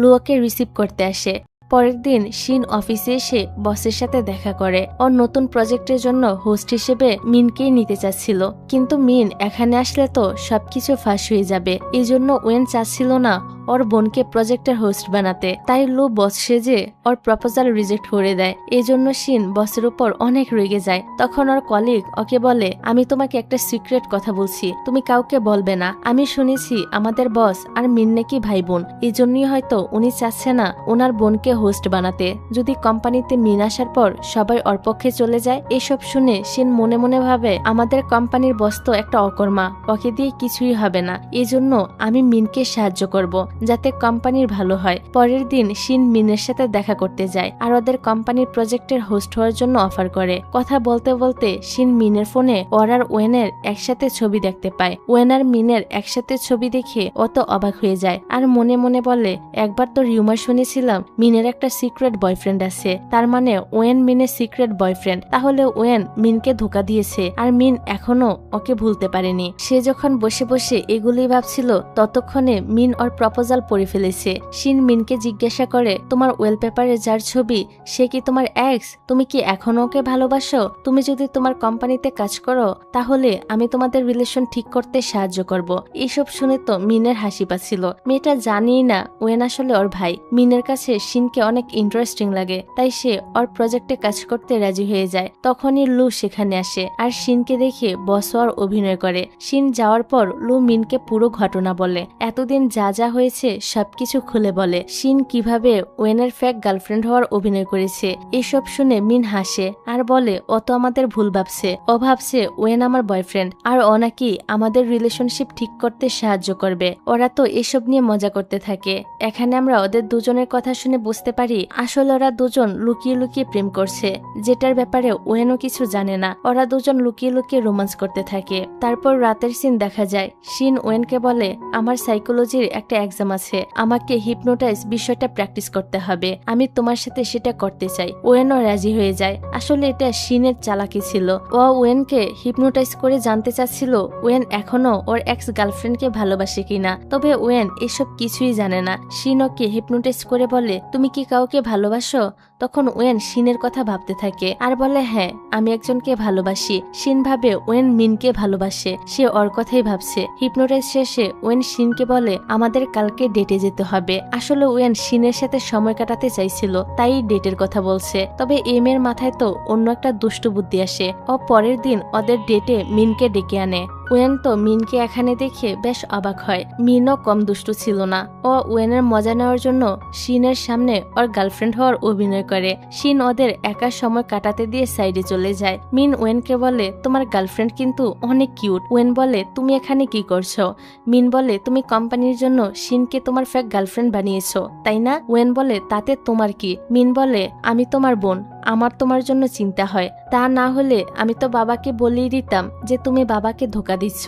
লু ওকে রিসিভ করতে আসে। পরের দিন শিন অফিসে এসে বসের সাথে দেখা করে। ওর নতুন প্রজেক্টের জন্য হোস্ট হিসেবে মিনকেই নিতে চাচ্ছিল, কিন্তু মিন এখানে আসলে তো সবকিছু ফাঁস হয়ে যাবে। এই জন্য ওয়েন চাচ্ছিল না ওর বোনকে প্রজেক্টের হোস্ট বানাতে, তাই লু বস সেজে ওর প্রপোজাল রিজেক্ট করে দেয়। এই জন্য শিন বসের উপর অনেক রেগে যায়। তখন ওর কলিগ ওকে বলে আমি তোমাকে একটা সিক্রেট কথা বলছি, তুমি কাউকে বলবে না। আমি শুনেছি আমাদের বস আর মিন নাকি ভাই বোন, এই জন্যই হয়তো উনি চাচ্ছে না ওনার বোনকে হোস্ট বানাতে। যদি কোম্পানিতে মিন আসার পর সবাই ওর পক্ষে চলে যায়। এসব শুনে শিন মনে মনে ভাবে আমাদের কোম্পানির বস তো একটা অকর্মা, ওকে দিয়ে কিছুই হবে না। এই জন্য আমি মিনকে সাহায্য করব যাতে কোম্পানির ভালো হয়। পরের দিন শিন মিনের সাথে দেখা করতে যায় আর ওদের কোম্পানির প্রজেক্টের হোস্ট হওয়ার জন্য অফার করে। কথা বলতে বলতে শিন মিনের ফোনে ওর আর ওয়েনের একসাথে ছবি দেখতে পায়। ওয়েন আর মিনের একসাথে ছবি দেখে ও তো অবাক হয়ে যায় আর মনে মনে বলে একবার তো রিউমার শুনেছিলাম মিনের একটা সিক্রেট বয়ফ্রেন্ড আছে, তার মানে ওয়েন মিনের সিক্রেট বয়ফ্রেন্ড। তাহলে ওয়েন মিনকে ধোকা দিয়েছে আর মিন এখনো ওকে ভুলতে পারেনি। সে যখন বসে বসে এগুলোই ভাবছিল ততক্ষণে মিন ওর প্রপোজাল পড়ে ফেলেছে। শিন মিনকে জিজ্ঞাসা করে তোমার ওয়েলপেপারে যার ছবি সে কি তোমার এক্স? তুমি কি এখনো ওকে ভালোবাসো? তুমি যদি তোমার কোম্পানিতে কাজ করো তাহলে আমি তোমাদের রিলেশন ঠিক করতে সাহায্য করব। এইসব শুনে তো মিনের হাসি পাচ্ছিল। মেয়েটা জানিই না ওয়েন আসলে ওর ভাই। মিনের কাছে শিনকে অনেক ইন্টারেস্টিং লাগে, তাই সে ওর প্রজেক্টে কাজ করতে রাজি হয়ে যায়। তখনই লু সেখানে আসে আর শিনকে দেখে বস ওর অভিনয় করে। শিন যাওয়ার পর লু মিনকে পুরো ঘটনা বলে, এতদিন যা যা হয়েছে সবকিছু খুলে বলে। শিন কিভাবে ওয়েনের ফেক গার্লফ্রেন্ড হওয়ার অভিনয় করেছে। এসব শুনে মিন হাসে আর বলে ও তো আমাদের ভুল ভাবছে, ও ভাবছে ওয়েন আমার বয়ফ্রেন্ড আর ও নাকি আমাদের রিলেশনশিপ ঠিক করতে সাহায্য করবে। ওরা তো এসব নিয়ে মজা করতে থাকে। এখানে আমরা ওদের দুজনের কথা শুনে বুঝতে পারি আসলে ওরা দুজন লুকিয়ে লুকিয়ে প্রেম করছে, যেটার ব্যাপারে ওয়েনও কিছু জানে না। ওরা দুজন লুকিয়ে লুকিয়ে রোমান্স করতে থাকে। তারপর রাতের সিন দেখা যায়। শিন ওয়েনকে বলে আমার সাইকোলজির একটা এক্সাম আছে, আমাকে হিপনোটাইজ বিষয়টা প্র্যাকটিস করতে হবে, আমি তোমার সাথে সেটা করতে চাই। ওয়েনও রাজি হয়ে যায়। আসলে এটা শিনের চালাকি ছিল। ও ওয়েনকে হিপনোটাইজ করে জানতে চাচ্ছিল ওয়েন এখনো ওর এক্স গার্লফ্রেন্ডকে ভালোবাসে কিনা। তবে ওয়েন এসব কিছুই জানে না। শিন ওকে হিপনোটাইজ করে বলে তুমি কি কাউকে ভালোবাসো? তখন ওয়েন শিনের কথা ভাবতে থাকে আর বলে হ্যাঁ আমি একজনকে ভালোবাসি। শিন ভাবে ওয়েন মিনকে ভালোবাসে, সে ওর কথাই ভাবছে। হিপনোটাইজ শেষে ওয়েন শিনকে বলে আমাদের কালকে ডেটে যেতে হবে। আসলে ওয়েন শিনের সাথে সময় কাটাতে চাইছিল, তাই ডেটের কথা বলছে। তবে এম এর মাথায় তো অন্য একটা দুষ্টু বুদ্ধি আসে। ও পরের দিন ওদের ডেটে মিনকে ডেকে আনে। ওয়েন তো মিনকে এখানে দেখে বেশ অবাক হয়। মিনও কম দুষ্টু ছিল না। ও ওয়েনের মজা নেওয়ার জন্য শিনের সামনে ওর গার্লফ্রেন্ড হওয়ার অভিনয় করে। শিন ওদের একা সময় কাটাতে দিয়ে সাইডে চলে যায়। মিন ওয়েনকে বলে তোমার গার্লফ্রেন্ড কিন্তু অনেক কিউট। ওয়েন বলে তুমি এখানে কি করছো? মিন বলে তুমি কোম্পানির জন্য শিনকে তোমার ফেক গার্লফ্রেন্ড বানিয়েছো তাই না? ওয়েন বলে তাতে তোমার কি? মিন বলে আমি তোমার বোন, আমার তোমার জন্য চিন্তা হয়। তা না হলে আমি তো বাবাকে বলেই দিতাম যে তুমি বাবাকে ধোকা দিচ্ছ।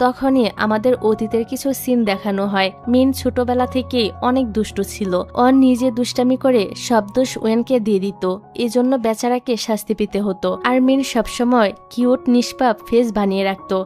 তখনই আমাদের অতীতের কিছু সিন দেখানো হয়। মিন ছোটবেলা থেকেই অনেক দুষ্টু ছিল। ও নিজে দুষ্টামি করে সব দোষ ওয়েনকে দিয়ে দিত, এজন্য বেচারাকে শাস্তি পেতে হতো। আর মিন সবসময় কিউট নিষ্পাপ ফেস বানিয়ে রাখতো,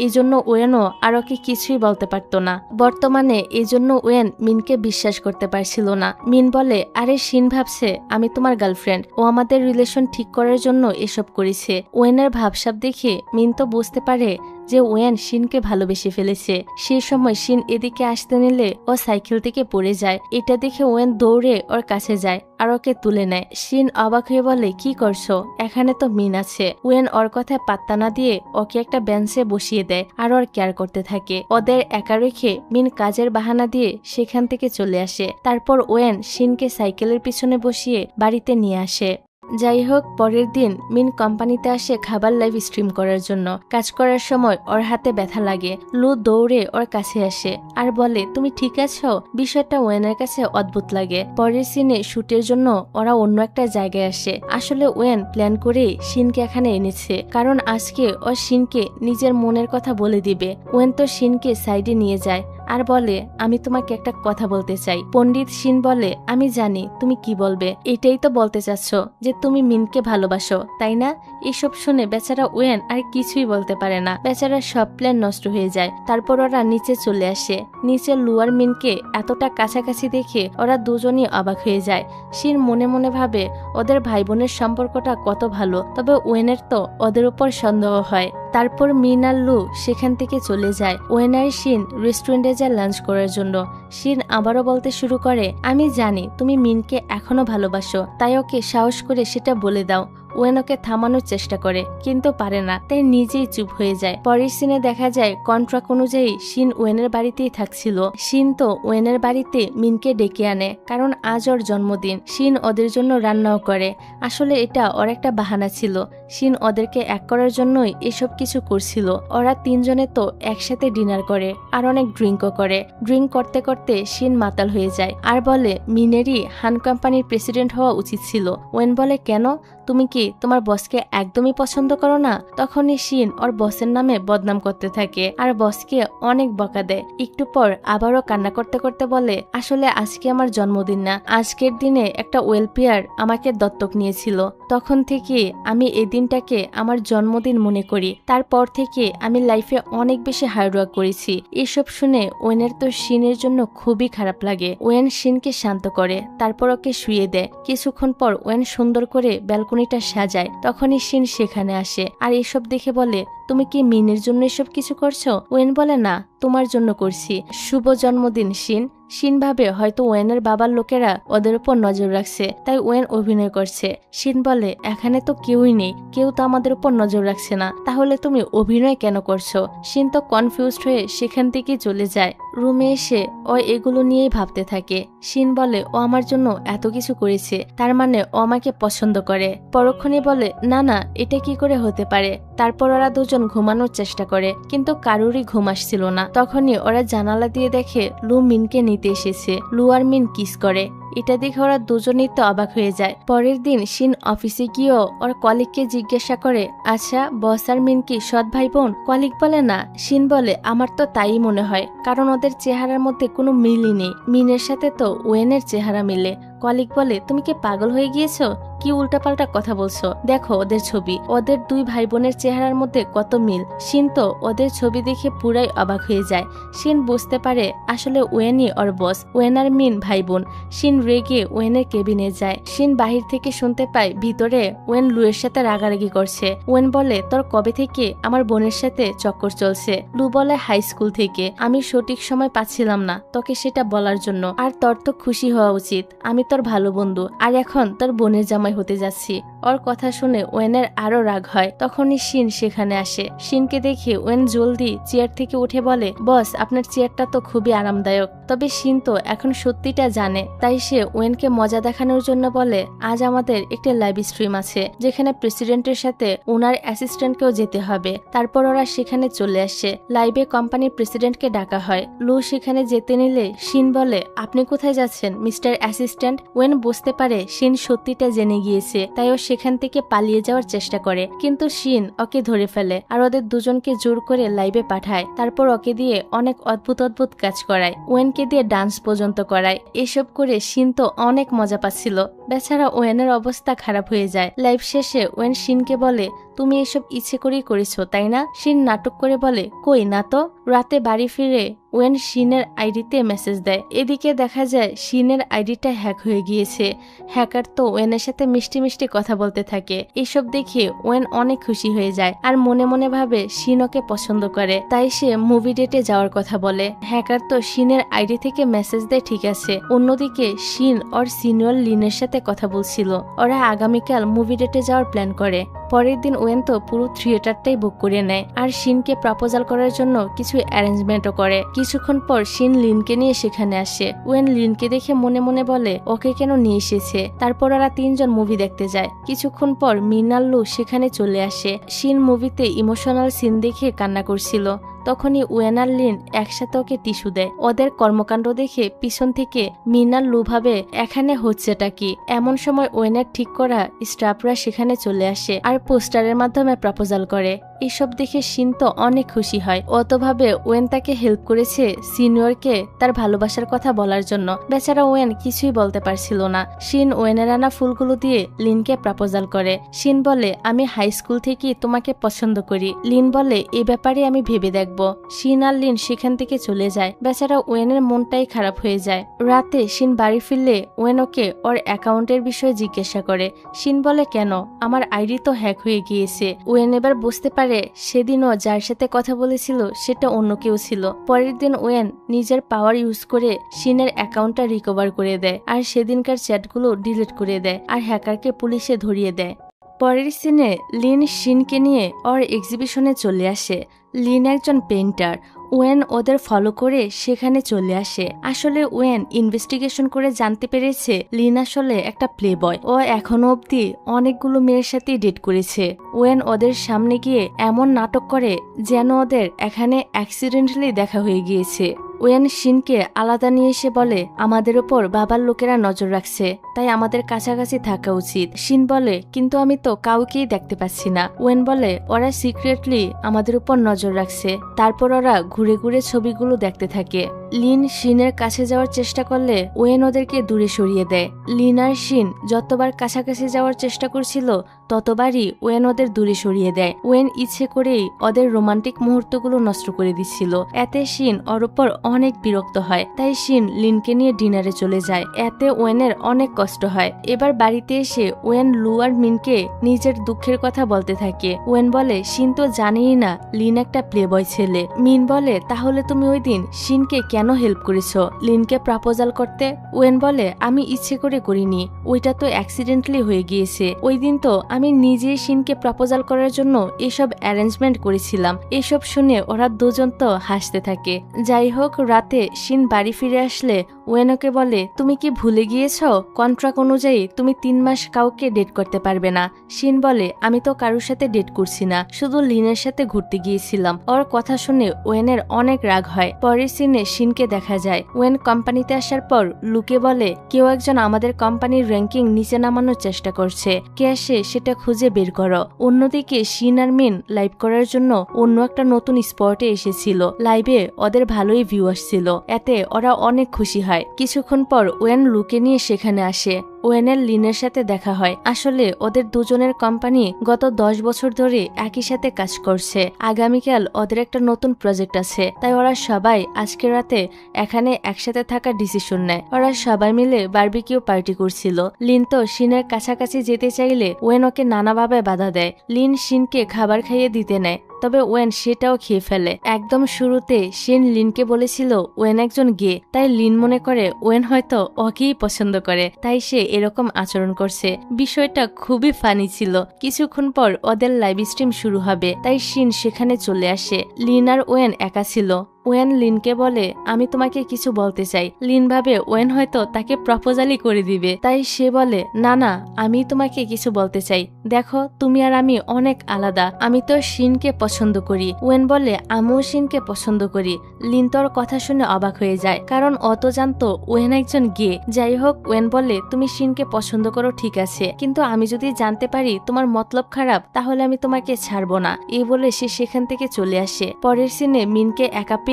এজন্য ওয়েনও আর ওকে কিছুই বলতে পারতো না। বর্তমানে এজন্য ওয়েন মিনকে বিশ্বাস করতে পারছিল না। মিন বলে আরে শিন ভাবছে আমি তোমার গার্লফ্রেন্ড, ও আমাদের রিলেশন ঠিক করার জন্য এসব করেছে। ওয়েনের ভাবসাব দেখে মিন তো বুঝতে পারে যে ওয়েন শিনকে ভালোবেসে ফেলেছে। সেই সময় শিন এদিকে আসতে নিলে ও সাইকেল থেকে পড়ে যায়। এটা দেখে ওয়েন দৌড়ে ওর কাছে যায় আর ওকে তুলে নেয়। শিন অবাক হয়ে বলে কি করছো? এখানে তো মিন আছে। ওয়েন ওর কথায় পাত্তা না দিয়ে ওকে একটা বেঞ্চে বসিয়ে দেয় আর ওর কেয়ার করতে থাকে। ওদের একা রেখে মিন কাজের বাহানা দিয়ে সেখান থেকে চলে আসে। তারপর ওয়েন শিনকে সাইকেলের পিছনে বসিয়ে বাড়িতে নিয়ে আসে। যাই হোক, পরের দিন মিন কোম্পানিতে আসে খাবার লাইভ স্ট্রিম করার জন্য। কাজ করার সময় ওর হাতে ব্যথা লাগে। লু দৌড়ে ওর কাছে আসে আর বলে, তুমি ঠিক আছো? বিষয়টা ওয়েনের কাছে অদ্ভুত লাগে। পরের সিনে শুটের জন্য ওরা অন্য একটা জায়গায় আসে। আসলে ওয়েন প্ল্যান করে শিনকে এখানে এনেছে, কারণ আজকে ও শিনকে নিজের মনের কথা বলে দিবে। ওয়েন তো শিনকে সাইডে নিয়ে যায় আর বলে, আমি তোমাকে একটা কথা বলতে চাই। পণ্ডিত শিন বলে, আমি জানি তুমি কি বলবে। এটাই তো বলতে চাচ্ছ যে তুমি মিনকে ভালোবাসো, তাই না? এসব শুনে বেচারা ওয়েন আর কিছুই বলতে পারে না। বেচারা সব প্ল্যান নষ্ট হয়ে যায়। তারপর ওরা নিচে চলে আসে। নিচে লু আর মিনকে এতটা কাছাকাছি দেখে ওরা দুজনই অবাক হয়ে যায়। শিন মনে মনে ভাবে ওদের ভাই বোনের সম্পর্কটা কত ভালো, তবে ওয়েনের তো ওদের উপর সন্দেহ হয়। তারপর মিন আর লু সেখান থেকে চলে যায়। ওয়েন আর শিন রেস্টুরেন্টে যায় লাঞ্চ করার জন্য। শিন আবারও বলতে শুরু করে, আমি জানি তুমি মিনকে এখনো ভালোবাসো, তাই ওকে সাহস করে সেটা বলে দাও। ওয়েন ওকে থামানোর চেষ্টা করে কিন্তু পারে না, তাই নিজেই চুপ হয়ে যায়। পরের সিনে দেখা যায় কন্ট্রাক্ট অনুযায়ী শিন ওয়েনের বাড়িতেই থাকছিল। শিন তো ওয়েনের বাড়িতে মিনকে ডেকে আনে, কারণ আজ ওর জন্মদিন। শিন ওদের জন্য রান্নাও করে। আসলে এটা ওর একটা বাহানা ছিল। শিন ওদেরকে এক করার জন্যই এসব কিছু করছিল। ওরা তিনজনে তো একসাথে ডিনার করে আর অনেক ড্রিঙ্কও করে। ড্রিঙ্ক করতে করতে শিন মাতাল হয়ে যায় আর বলে, মিনেরই হান কোম্পানির প্রেসিডেন্ট হওয়া উচিত ছিল। ওয়েন বলে, কেন? তুমি কি তোমার বসকে একদমই পছন্দ করো না? তখনই শিন ওর বসের নামে বদনাম করতে থাকে আর বসকে অনেক বকা দেয়। একটু পর আবারও কান্না করতে করতে বলে, আসলে আজকে আমার জন্মদিন না, আজকের দিনে একটা ওয়েলফেয়ার আমাকে দত্তক নিয়েছিল। তখন থেকে আমি এই দিনটাকে আমার জন্মদিন মনে করি। তারপর থেকে আমি লাইফে অনেক বেশি হার্ডওয়ার্ক করেছি। এসব শুনে ওয়েনের তো শিনের জন্য খুবই খারাপ লাগে। ওয়েন শিনকে শান্ত করে, তারপর ওকে শুয়ে দেয়। কিছুক্ষণ পর ওয়েন সুন্দর করে ব্যালকনিটা সাজায়। তখনই শিন সেখানে আসে আর এসব দেখে বলে, তুমি কি মিনের জন্য এসব কিছু করছো? ওয়েন বলে, না, তোমার জন্য করছি। শুভ জন্মদিন শিন। শিন ভাবে হয়তো ওয়েনের বাবার লোকেরা ওদের উপর নজর রাখছে, তাই ওয়েন অভিনয় করছে। শিন বলে, এখানে তো কেউই নেই, কেউ তো আমাদের উপর নজর রাখছে না, তাহলে তুমি অভিনয় কেন করছো? শিন তো কনফিউজড হয়ে সেখান থেকে চলে যায়। রুমে এসে ও এগুলো নিয়েই ভাবতে থাকে। শিন বলে, ও আমার জন্য এত কিছু করেছে, তার মানে ও আমাকে পছন্দ করে। পরক্ষণে বলে, না না, এটা কি করে হতে পারে? তারপর ওরা দুজন ঘুমানোর চেষ্টা করে, কিন্তু কারোরই ঘুম আসছিল না। তখনই ওরা জানালা দিয়ে দেখে লু মিনকে নিতে এসেছে। লু আর মিন কিস করে। এটা দেখে ওরা দুজনেই তো অবাক হয়ে যায়। পরের দিন শিন অফিসে গিয়েও ওর কলিগকে জিজ্ঞাসা করে, আচ্ছা বস আর মিন কি সৎ ভাই বোন? কলিগ বলে, না। শিন বলে, আমার তো তাই মনে হয়, কারণ ওদের চেহারার মধ্যে কোনো মিলই নেই। মিনের সাথে তো ওয়েনের চেহারা মিলে। কলিগ বলে, তুমি কি পাগল হয়ে গিয়েছো? কি উল্টাপাল্টা কথা বলছো? দেখো ওদের ছবি, ওদের দুই ভাই বোনের চেহারার মধ্যে কত মিল। শিন তো ওদের ছবি দেখে পুরাই অবাক হয়ে যায়। শিন বুঝতে পারে আসলে ওয়েনই ওর বস, ওয়েন আর মিন ভাই বোন। শিন রেগে ওয়েনের কেবিনে যায়। শিন বাহির থেকে শুনতে পায় ভিতরে ওয়েন লুয়ের সাথে রাগারাগি করছে। ওয়েন বলে, তোর কবে থেকে আমার বোনের সাথে চক্কর চলছে? লু বলে, হাই স্কুল থেকে। আমি সঠিক সময় পাচ্ছিলাম না তোকে সেটা বলার জন্য, আর তোর তো খুশি হওয়া উচিত, আমি তোর ভালো বন্ধু, আর এখন তোর বোনের জামাই হতে যাচ্ছি। ওর কথা শুনে ওয়েনের আরো রাগ হয়। তখনই শিন সেখানে আসে। শিনকে দেখে ওয়েন জলদি চেয়ার থেকে উঠে বলে, বস আপনার চেয়ারটা তো খুবই আরামদায়ক। তবে শিন তো এখন সত্যিটা জানে, তাই সে ওয়েনকে মজা দেখানোর জন্য বলে, আজ আমাদের একটা লাইভ স্ট্রিম আছে, যেখানে প্রেসিডেন্টের সাথে ওনার অ্যাসিস্ট্যান্টকেও যেতে হবে। তারপর ওরা সেখানে চলে আসে। লাইভে কোম্পানির প্রেসিডেন্টকে ডাকা হয়। লু সেখানে যেতে নিলে শিন বলে, আপনি কোথায় যাচ্ছেন মিস্টার অ্যাসিস্ট্যান্ট? ওয়েন বুঝতে পারে শিন সত্যিটা জেনে গিয়েছে, তাই ও সেখান থেকে পালিয়ে যাওয়ার চেষ্টা করে, কিন্তু শিন ওকে ধরে ফেলে আর ওদের দুজনকে জোর করে লাইভে পাঠায়। তারপর ওকে দিয়ে অনেক অদ্ভুত অদ্ভুত কাজ করায়, ওয়েনকে দিয়ে ডান্স পর্যন্ত করায়। এসব করে শিন তো অনেক মজা পাচ্ছিল। বেচারা ওয়েনের অবস্থা খারাপ হয়ে যায়। লাইভ শেষে ওয়েন শিনকে বলে, তুমি এসব ইচ্ছে করেই করেছো তাই না? শিন নাটক করে বলে, কই না তো। রাতে বাড়ি ফিরে ওয়েন শিনের আইডিতে মেসেজ দেয়। এদিকে দেখা যায় শিনের আইডিটা হ্যাক হয়ে গিয়েছে। হ্যাকার তো ওয়েনের সাথে মিষ্টি মিষ্টি কথা বলতে থাকে। এসব দেখে ওয়েন অনেক খুশি হয়ে যায় আর মনে মনে ভাবে শিন ওকে পছন্দ করে, তাই সে মুভি ডেটে যাওয়ার কথা বলে। হ্যাকার তো শিনের আইডি থেকে মেসেজ দেয়, ঠিক আছে। অন্যদিকে শিন ওর সিনিয়র লিনের সাথে কথা বলছিল। ওরা আগামীকাল মুভি ডেটে যাওয়ার প্ল্যান করে। পরের দিন ওয়েন তো পুরো থিয়েটারটাই বুক করে নেয় আর শিনকে প্রপোজাল করার জন্য কিছু অ্যারেঞ্জমেন্টও করে। কিছুক্ষণ পর শিন লিনকে নিয়ে সেখানে আসে। ওয়েন লিনকে দেখে মনে মনে বলে ওকে কেন নিয়ে এসেছে। তারপর ওরা তিনজন মুভি দেখতে যায়। কিছুক্ষণ পর মিন আর লু সেখানে চলে আসে। শিন মুভিতে ইমোশনাল সিন দেখে কান্না করছিল। তখনই ওয়েন আর লিন একসাথে ওকে টিস্যু দেয়। ওদের কর্মকাণ্ড দেখে পিছন থেকে মিন আর লু ভাবে এখানে হচ্ছেটা কি। এমন সময় ওয়েনের ঠিক করা স্টাফরা সেখানে চলে আসে আর পোস্টারের মাধ্যমে প্রপোজাল করে। এসব দেখে শিন তো অনেক খুশি হয়। অতভাবে ওয়েন তাকে হেল্প করেছে সিনিয়রকে তার ভালোবাসার কথা বলার জন্য। বেচারা ওয়েন কিছুই বলতে পারছিল না। শিন ওয়েনের আনা ফুলগুলো দিয়ে লিনকে প্রপোজাল করে। শিন বলে আমি হাই স্কুল থেকেই তোমাকে পছন্দ করি। লিন বলে এ ব্যাপারে আমি ভেবে দেখব। শিন আর লিন সেখান থেকে চলে যায়। বেচারা ওয়েনের মনটাই খারাপ হয়ে যায়। রাতে শিন বাড়ি ফিরলে ওয়েন ওকে ওর অ্যাকাউন্টের বিষয়ে জিজ্ঞাসা করে। শিন বলে কেন, আমার আইডি তো হ্যাক হয়ে গিয়েছে। ওয়েন এবার বুঝতে পারে সেদিনও যার সাথে কথা বলেছিল সেটা অন্য কেউ ছিল। পরের দিন ওয়েন নিজের পাওয়ার ইউজ করে শিনের অ্যাকাউন্টটা রিকভার করে দেয় আর সেদিনকার চ্যাটগুলো ডিলিট করে দেয় আর হ্যাকারকে পুলিশে ধরিয়ে দেয়। পরের সিনে লিন শিনকে নিয়ে ওর এক্সিবিশনে চলে আসে। লিন একজন পেইন্টার। ওয়েন ওদের ফলো করে সেখানে চলে আসে। আসলে ওয়েন ইনভেস্টিগেশন করে জানতে পেরেছে লিন আসলে একটা প্লে বয়। ও এখনো অবধি অনেকগুলো মেয়ের সাথে ডেট করেছে। ওয়েন ওদের সামনে গিয়ে এমন নাটক করে যেন ওদের এখানে অ্যাক্সিডেন্টালি দেখা হয়ে গিয়েছে। ওয়েন শিনকে আলাদা নিয়ে এসে বলে আমাদের ওপর বাবার লোকেরা নজর রাখছে, তাই আমাদের কাছাকাছি থাকা উচিত। শিন বলে কিন্তু আমি তো কাউকেই দেখতে পাচ্ছি না। ওয়েন বলে ওরা সিক্রেটলি আমাদের উপর নজর রাখছে। তারপর ওরা ঘুরে ঘুরে ছবিগুলো দেখতে থাকে। লিন শিনের কাছে যাওয়ার চেষ্টা করলে ওয়েন ওদেরকে দূরে সরিয়ে দেয়। লিন আর শিন যতবার কাছাকাছি যাওয়ার চেষ্টা করছিল ততবারই ওয়েন ওদের দূরে সরিয়ে দেয়। ওয়েন ইচ্ছে করেই ওদের রোমান্টিক মুহূর্তগুলো নষ্ট করে দিচ্ছিল। এতে শিন ওর উপর অনেক বিরক্ত হয়। তাই শিন লিনকে নিয়ে ডিনারে চলে যায়। এতে ওয়েনের অনেক কষ্ট হয়। এবার বাড়িতে এসে ওয়েন লু আর মিনকে নিজের দুঃখের কথা বলতে থাকে। ওয়েন বলে শিন তো জানেই না লিন একটা প্লে বয় ছেলে। মিন বলে তাহলে তুমি ওই দিন শিনকে কেন হেল্প করেছ লিনকে প্রপোজাল করতে? ওয়েন বলে আমি ইচ্ছে করে করিনি, ওইটা তো অ্যাক্সিডেন্টালি হয়ে গিয়েছে। ওই দিন তো আমি নিজেই শিনকে প্রপোজাল করার জন্য এসব অ্যারেঞ্জমেন্ট করেছিলাম। এসব শুনে ওরা দুজন তো হাসতে থাকে। যাই হোক, রাতে শিন বাড়ি ফিরে আসলে ওয়েন ওকে বলে তুমি কি ভুলে গিয়েছ কন্ট্রাক্ট অনুযায়ী তুমি 3 মাস কাউকে ডেট করতে পারবে না। শিন বলে আমি তো কারোর সাথে ডেট করছি না, শুধু লিনের সাথে ঘুরতে গিয়েছিলাম। ওর কথা শুনে ওয়েনের অনেক রাগ হয়। পরের সিনে শিনকে দেখা যায়। ওয়েন কোম্পানিতে আসার পর লুকে বলে কেউ একজন আমাদের কোম্পানির র্যাঙ্কিং নিচে নামানোর চেষ্টা করছে, কে আসে সেটা খুঁজে বের করো। অন্যদিকে শিন আর মিন লাইভ করার জন্য অন্য একটা নতুন স্পটে এসেছিল। লাইভে ওদের ভালোই ভিউ আসছিল। এতে ওরা অনেক খুশি হয়। কিছুক্ষণ পর ওয়েন লুকে নিয়ে সেখানে আসে। ওয়েনের লিনের সাথে দেখা হয়। আসলে ওদের দুজনের কোম্পানি গত 10 বছর ধরে একই সাথে কাজ করছে। আগামীকাল ওদের একটা নতুন প্রজেক্ট আছে, তাই ওরা সবাই আজকে রাতে এখানে একসাথে থাকার ডিসিশন নেয়। ওরা সবাই মিলে বারবিকিউ পার্টি করছিল। লিন তো শিনের কাছাকাছি যেতে চাইলে ওয়েন ওকে নানাভাবে বাধা দেয়। লিন শিনকে খাবার খাইয়ে দিতে নেয়, তবে ওয়েন সেটাও খেয়ে ফেলে। একদম শুরুতে শিন লিনকে বলেছিল ওয়েন একজন গে, তাই লিন মনে করে ওয়েন হয়তো ওকেই পছন্দ করে, তাই সে এরকম আচরণ করছে। বিষয়টা খুবই ফানি ছিল। কিছুক্ষণ পর ওদের লাইভ স্ট্রিম শুরু হবে, তাই শিন সেখানে চলে আসে। লিন আর ওয়েন একা ছিল। ওয়েন লিনকে বলে আমি তোমাকে কিছু বলতে চাই। লিন ভাবে ওয়েন হয়তো তাকে প্রপোজালই করে দিবে, তাই সে বলে না না, আমি তোমাকে কিছু বলতে চাই। দেখো তুমি আর আমি অনেক আলাদা, আমি তো শিনকে পছন্দ করি। ওয়েন বলে আমিও শিনকে পছন্দ করি। লিন তোর কথা শুনে অবাক হয়ে যায়, কারণ অত জানতো ওয়েন একজন গে। যাই হোক, ওয়েন বলে তুমি শিনকে পছন্দ করো ঠিক আছে, কিন্তু আমি যদি জানতে পারি তোমার মতলব খারাপ তাহলে আমি তোমাকে ছাড়বো না। এই বলে সে সেখান থেকে চলে আসে। পরের সিনে মিনকে একা পেয়ে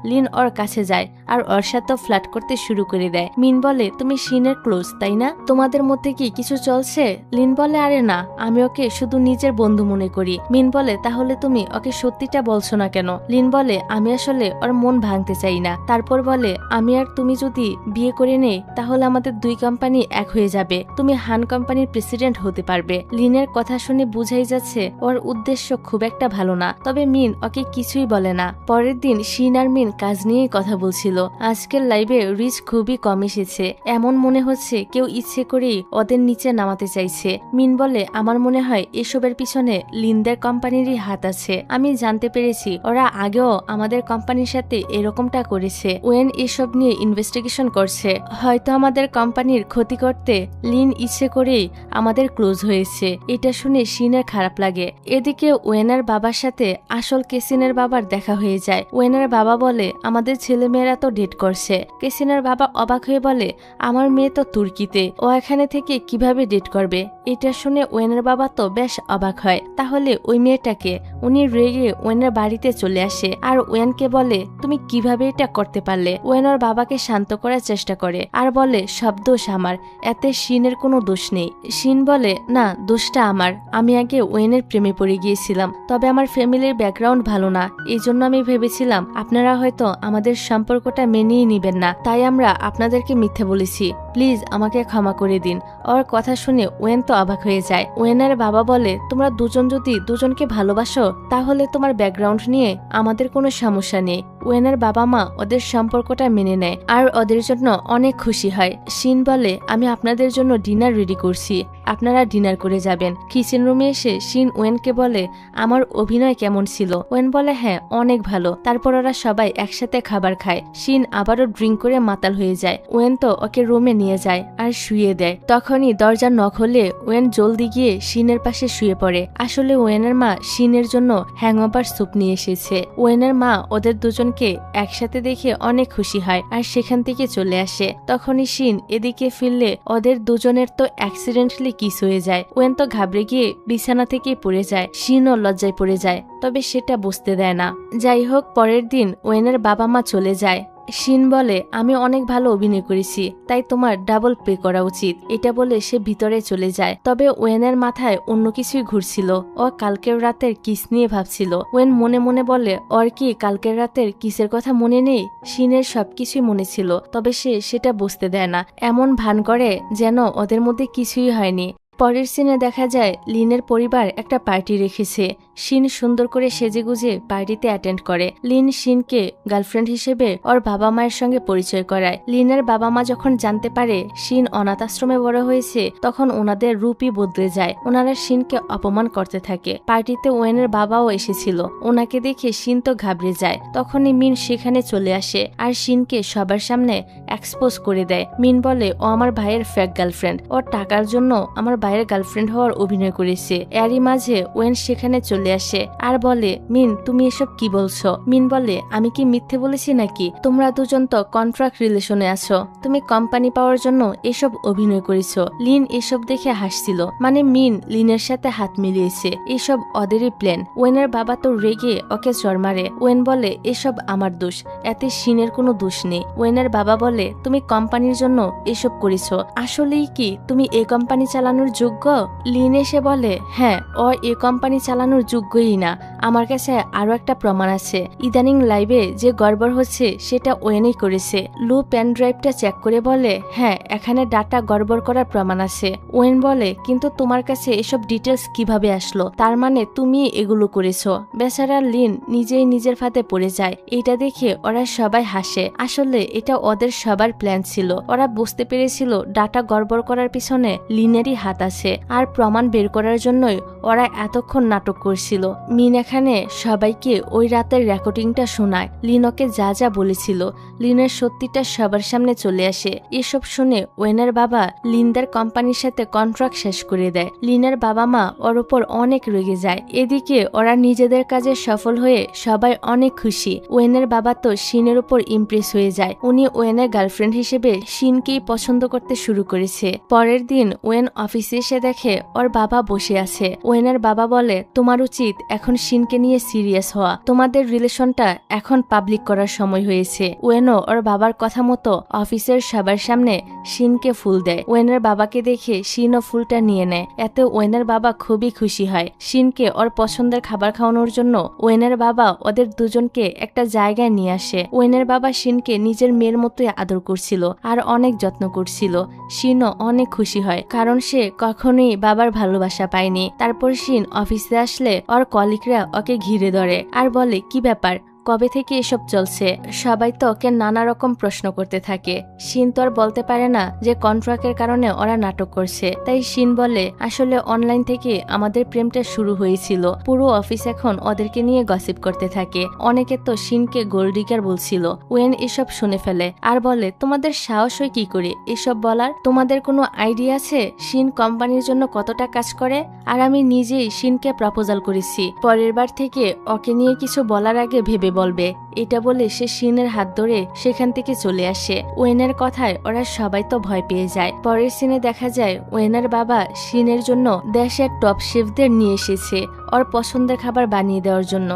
লিন ওর কাছে যায় আর ওর সাথে ফ্ল্যাট করতে শুরু করে দেয়। মিন বলে তুমি শিনের ক্লোজ তাই না, তোমাদের মধ্যে কি কিছু চলছে? লিন বলে আরে না, আমি ওকে শুধু নিজের বন্ধু মনে করি। মিন বলে তাহলে তুমি ওকে সত্যিটা বলছো না কেন? লিন বলে আমি আসলে ওর মন ভাঙতে চাই না। তারপর বলে আমি আর তুমি যদি বিয়ে করে নেই তাহলে আমাদের 2 কোম্পানি এক হয়ে যাবে, তুমি হান কোম্পানির প্রেসিডেন্ট হতে পারবে। লিনের কথা শুনে বুঝাই যাচ্ছে ওর উদ্দেশ্য খুব একটা ভালো না, তবে মিন ওকে কিছুই বলে না। পরের দিন শিন শিন আর মিন কাজ নিয়েই কথা বলছিল। আজকের লাইভে রিচ খুবই কম এসেছে, এমন মনে হচ্ছে কেউ ইচ্ছে করেই ওদের নিচে নামাতে চাইছে। মিন বলে, আমার মনে হয় এসবের পিছনে লিনদের কোম্পানিরই হাত আছে। আমি জানতে পেরেছি ওরা আগেও আমাদের কোম্পানির সাথে এরকমটা করেছে। ওয়েন এসব নিয়ে ইনভেস্টিগেশন করছে। হয়তো আমাদের কোম্পানির ক্ষতি করতে লিন ইচ্ছে করেই আমাদের ক্লোজ হয়েছে। এটা শুনে শিনের খারাপ লাগে। এদিকে ওয়েনের বাবার সাথে আসল কেসিনের বাবার দেখা হয়ে যায়। ওয়েনের বাবা বলে, আমাদের ছেলেমেয়েরা তো ডেট করছে। কেসিনের বাবা অবাক হয়ে বলে, আমার মেয়ে তো তুর্কিতে, ও এখানে থেকে কিভাবে ডেট করবে? এটা শুনে ওয়েনের বাবা তো বেশ অবাক হয়। তাহলে ওই মেয়েটাকে? উনি রেগে ওয়েনের বাড়িতে চলে আসে আর ওয়েনকে বলে, তুমি কিভাবে এটা করতে পারলে? ওয়েন ওর বাবাকে শান্ত করার চেষ্টা করে আর বলে, সব দোষ আমার, এতে শিনের কোনো দোষ নেই। শিন বলে, না, দোষটা আমার। আমি আগে ওয়েনের প্রেমে পড়ে গিয়েছিলাম, তবে আমার ফ্যামিলির ব্যাকগ্রাউন্ড ভালো না, এই জন্য আমি ভেবেছিলাম আপনারা হয়তো আমাদের সম্পর্কটা মেনেই নিবেন না, তাই আমরা আপনাদেরকে মিথ্যে বলেছি। প্লিজ আমাকে ক্ষমা করে দিন। ওর কথা শুনে ওয়েন তো অবাক হয়ে যায়। ওয়েনের বাবা বলে, তোমরা দুজন যদি দুজনকে ভালোবাসো তাহলে তোমার ব্যাকগ্রাউন্ড নিয়ে আমাদের কোনো সমস্যা নেই। ওয়েনের বাবা মা ওদের সম্পর্কটা মেনে নেয় আর ওদের জন্য অনেক খুশি হয়। শিন বলে, আমি আপনাদের জন্য ডিনার রেডি করছি, আপনারা ডিনার করে যাবেন। কিচেন রুমে এসে শিন ওয়েনকে বলে, আমার অভিনয় কেমন ছিল? ওয়েন বলে, হ্যাঁ, অনেক ভালো। তারপর ওরা সবাই একসাথে খাবার খায়। শিন আবারও ড্রিঙ্ক করে মাতাল হয়ে যায়। ওয়েন তো ওকে রুমে নিয়ে যায় আর শুয়ে দেয়। তখনই দরজা নক হলে ওয়েন জলদি গিয়ে শিনের পাশে শুয়ে পড়ে। আসলে ওয়েনের মা শিনের জন্য হ্যাংওভার স্যুপ নিয়ে এসেছে। ওয়েনের মা ওদের দুজনকে একসাথে দেখে অনেক খুশি হয় আর সেখান থেকে চলে আসে। তখনই শিন এদিকে ফিরলে ওদের দুজনের তো অ্যাক্সিডেন্টলি কিস হয়ে যায়। ওয়েন তো ঘাবড়ে গিয়ে বিছানা থেকে পড়ে যায়। শিনও লজ্জায় পড়ে যায়, তবে সেটা বুঝতে দেয় না। যাই হোক, পরের দিন ওয়েনের বাবা মা চলে যায়। শিন বলে, আমি অনেক ভালো অভিনয় করেছি, তাই তোমার ডাবল পে করা উচিত। এটা বলে সে ভিতরে চলে যায়। তবে ওয়েনের মাথায় অন্য কিছুই ঘুরছিল। ও কালকের রাতের কিস নিয়ে ভাবছিল। ওয়েন মনে মনে বলে, ওর কি কালকের রাতের কিসের কথা মনে নেই? শিনের সবকিছুই মনে ছিল, তবে সে সেটা বুঝতে দেয় না। এমন ভান করে যেন ওদের মধ্যে কিছুই হয়নি। পরের সিনে দেখা যায় লিনের পরিবার একটা পার্টি রেখেছে। শিন সুন্দর করে সেজেগুজে পার্টিতে অ্যাটেন্ড করে। লিন শিনকে গার্লফ্রেন্ড হিসেবে ওর বাবা মায়ের সঙ্গে পরিচয় করায়। লিনের বাবা মা যখন জানতে পারে শিন অনাথ আশ্রমে বড় হয়েছে, তখন ওনাদের রূপই বদলে যায়। ওনারা শিনকে অপমান করতে থাকে। পার্টিতে ওয়েনের বাবাও এসেছিল। ওনাকে দেখে শিন তো ঘাবড়ে যায়। তখনই মিন সেখানে চলে আসে আর শিনকে সবার সামনে এক্সপোজ করে দেয়। মিন বলে, ও আমার ভাইয়ের ফেক গার্লফ্রেন্ড, ওর টাকার জন্য আমার ভাইয়ের গার্লফ্রেন্ড হওয়ার অভিনয় করেছে। এরই মাঝে ওয়েন সেখানে চলে আসে আর বলে, মিন, তুমি এসব কি বলছো? মিন বলে, আমি কি মিথ্যে বলেছি নাকি? তোমরা দুজন তো কন্ট্রাক্ট রিলেশনে আছো, তুমি কোম্পানি পাওয়ার জন্য এসব অভিনয় করেছো। লিন এসব দেখে হাসছিল, মানে মিন লিনের সাথে হাত মিলিয়েছে। এসব ওদেরই প্ল্যান। ওয়েনের বাবা তো রেগে ওকে চর মারে। ওয়েন বলে, এসব আমার দোষ, এতে শিনের কোনো দোষ নেই। ওয়েনের বাবা বলে, তুমি কোম্পানির জন্য এসব করেছো, আসলেই কি তুমি এই কোম্পানি চালানোর যোগ্য? লিন এসে বলে, হ্যাঁ, ও এই কোম্পানি চালানোর যোগ্যই না। আমার কাছে আরো একটা প্রমাণ আছে। ইদানিং লাইভে যে গড়বড় হচ্ছে সেটা ওয়েনই করেছে। লু পেন ড্রাইভটা চেক করে বলে, হ্যাঁ, এখানে ডাটা গড়বড় করার প্রমাণ আছে। ওয়েন বলে, কিন্তু তোমার কাছে এসব ডিটেলস কিভাবে আসলো? তার মানে তুমি এগুলো করেছো। বেচারা লিন নিজেই নিজের ফাঁদে পড়ে যায়। এটা দেখে ওরা সবাই হাসে। আসলে এটা ওদের সবার প্ল্যান ছিল। ওরা বুঝতে পেরেছিল ডাটা গড়বড় করার পিছনে লিনেরই হাত আছে, আর প্রমাণ বের করার জন্যই ওরা এতক্ষণ নাটক করছিল। মিন এখানে সবাইকে ওই রাতের রেকর্ডিংটা শোনায়। লিনকে যা যা বলেছিল। লিনের সত্যিটা সবার সামনে চলে আসে। এসব শুনে ওয়েনের বাবা লিনদের কোম্পানির সাথে কন্ট্রাক্ট শেষ করে দেয়। লিনের বাবা মা ওর উপর অনেক রেগে যায়। এদিকে ওরা নিজেদের কাজে সফল হয়ে সবাই অনেক খুশি। ওয়েনের বাবা তো শিনের উপর ইমপ্রেস হয়ে যায়। উনি ওয়েনের গার্লফ্রেন্ড হিসেবে শিনকেই পছন্দ করতে শুরু করেছে। পরের দিন ওয়েন অফিসে এসে দেখে ওর বাবা বসে আছে। ওয়েনের বাবা বলে, তোমার উচিত এখন শিনকে নিয়ে সিরিয়াস হওয়া। তোমাদের রিলেশনটা এখন পাবলিক করার সময় হয়েছে। ওয়েনও ওর বাবার কথা মতো অফিসের সবার সামনে শিনকে ফুল দেয়। ওয়েনের বাবাকে দেখে শিনও ফুলটা নিয়ে নেয়। এতে ওয়েনের বাবা খুবই খুশি হয়। শিনকে ওর পছন্দের খাবার খাওয়ানোর জন্য ওয়েনের বাবা ওদের দুজনকে একটা জায়গায় নিয়ে আসে। ওয়েনের বাবা শিনকে নিজের মেয়ের মতোই আদর করছিল আর অনেক যত্ন করছিল। শিনও অনেক খুশি হয়, কারণ সে কখনোই বাবার ভালোবাসা পায়নি। তারপর শিন অফিসে আসলে ওর কলিগরা ওকে ঘিরে ধরে আর বলে, কি ব্যাপার, কবে থেকে এসব চলছে? সবাই তো ওকে নানা রকম প্রশ্ন করতে থাকে। শিন তো আর বলতে পারে না যে কন্ট্রাক্টের কারণে ওরা নাটক করছে। তাই শিন বলে, আসলে অনলাইন থেকে আমাদের প্রেমটা শুরু হয়েছিল। পুরো অফিস এখন ওদেরকে নিয়ে গসিপ করতে থাকে। অনেকে তো শিনকে গোল্ড ডিগার বলছিল। ওয়েন এসব শুনে ফেলে আর বলে, তোমাদের সাহস হয় কি করে এসব বলার? তোমাদের কোনো আইডিয়া আছে শিন কোম্পানির জন্য কতটা কাজ করে? আর আমি নিজেই শিনকে প্রপোজাল করেছি, পরের বার থেকে ওকে নিয়ে কিছু বলার আগে ভেবে বলবে। এটা বলে সে শিনের হাত ধরে সেখান থেকে চলে আসে। ওয়েনের কথায় ওরা সবাই তো ভয় পেয়ে যায়। পরের সিনে দেখা যায় ওয়েনের বাবা শিনের জন্য দেশের টপ শেফদের নিয়ে এসেছে ওর পছন্দের খাবার বানিয়ে দেওয়ার জন্য।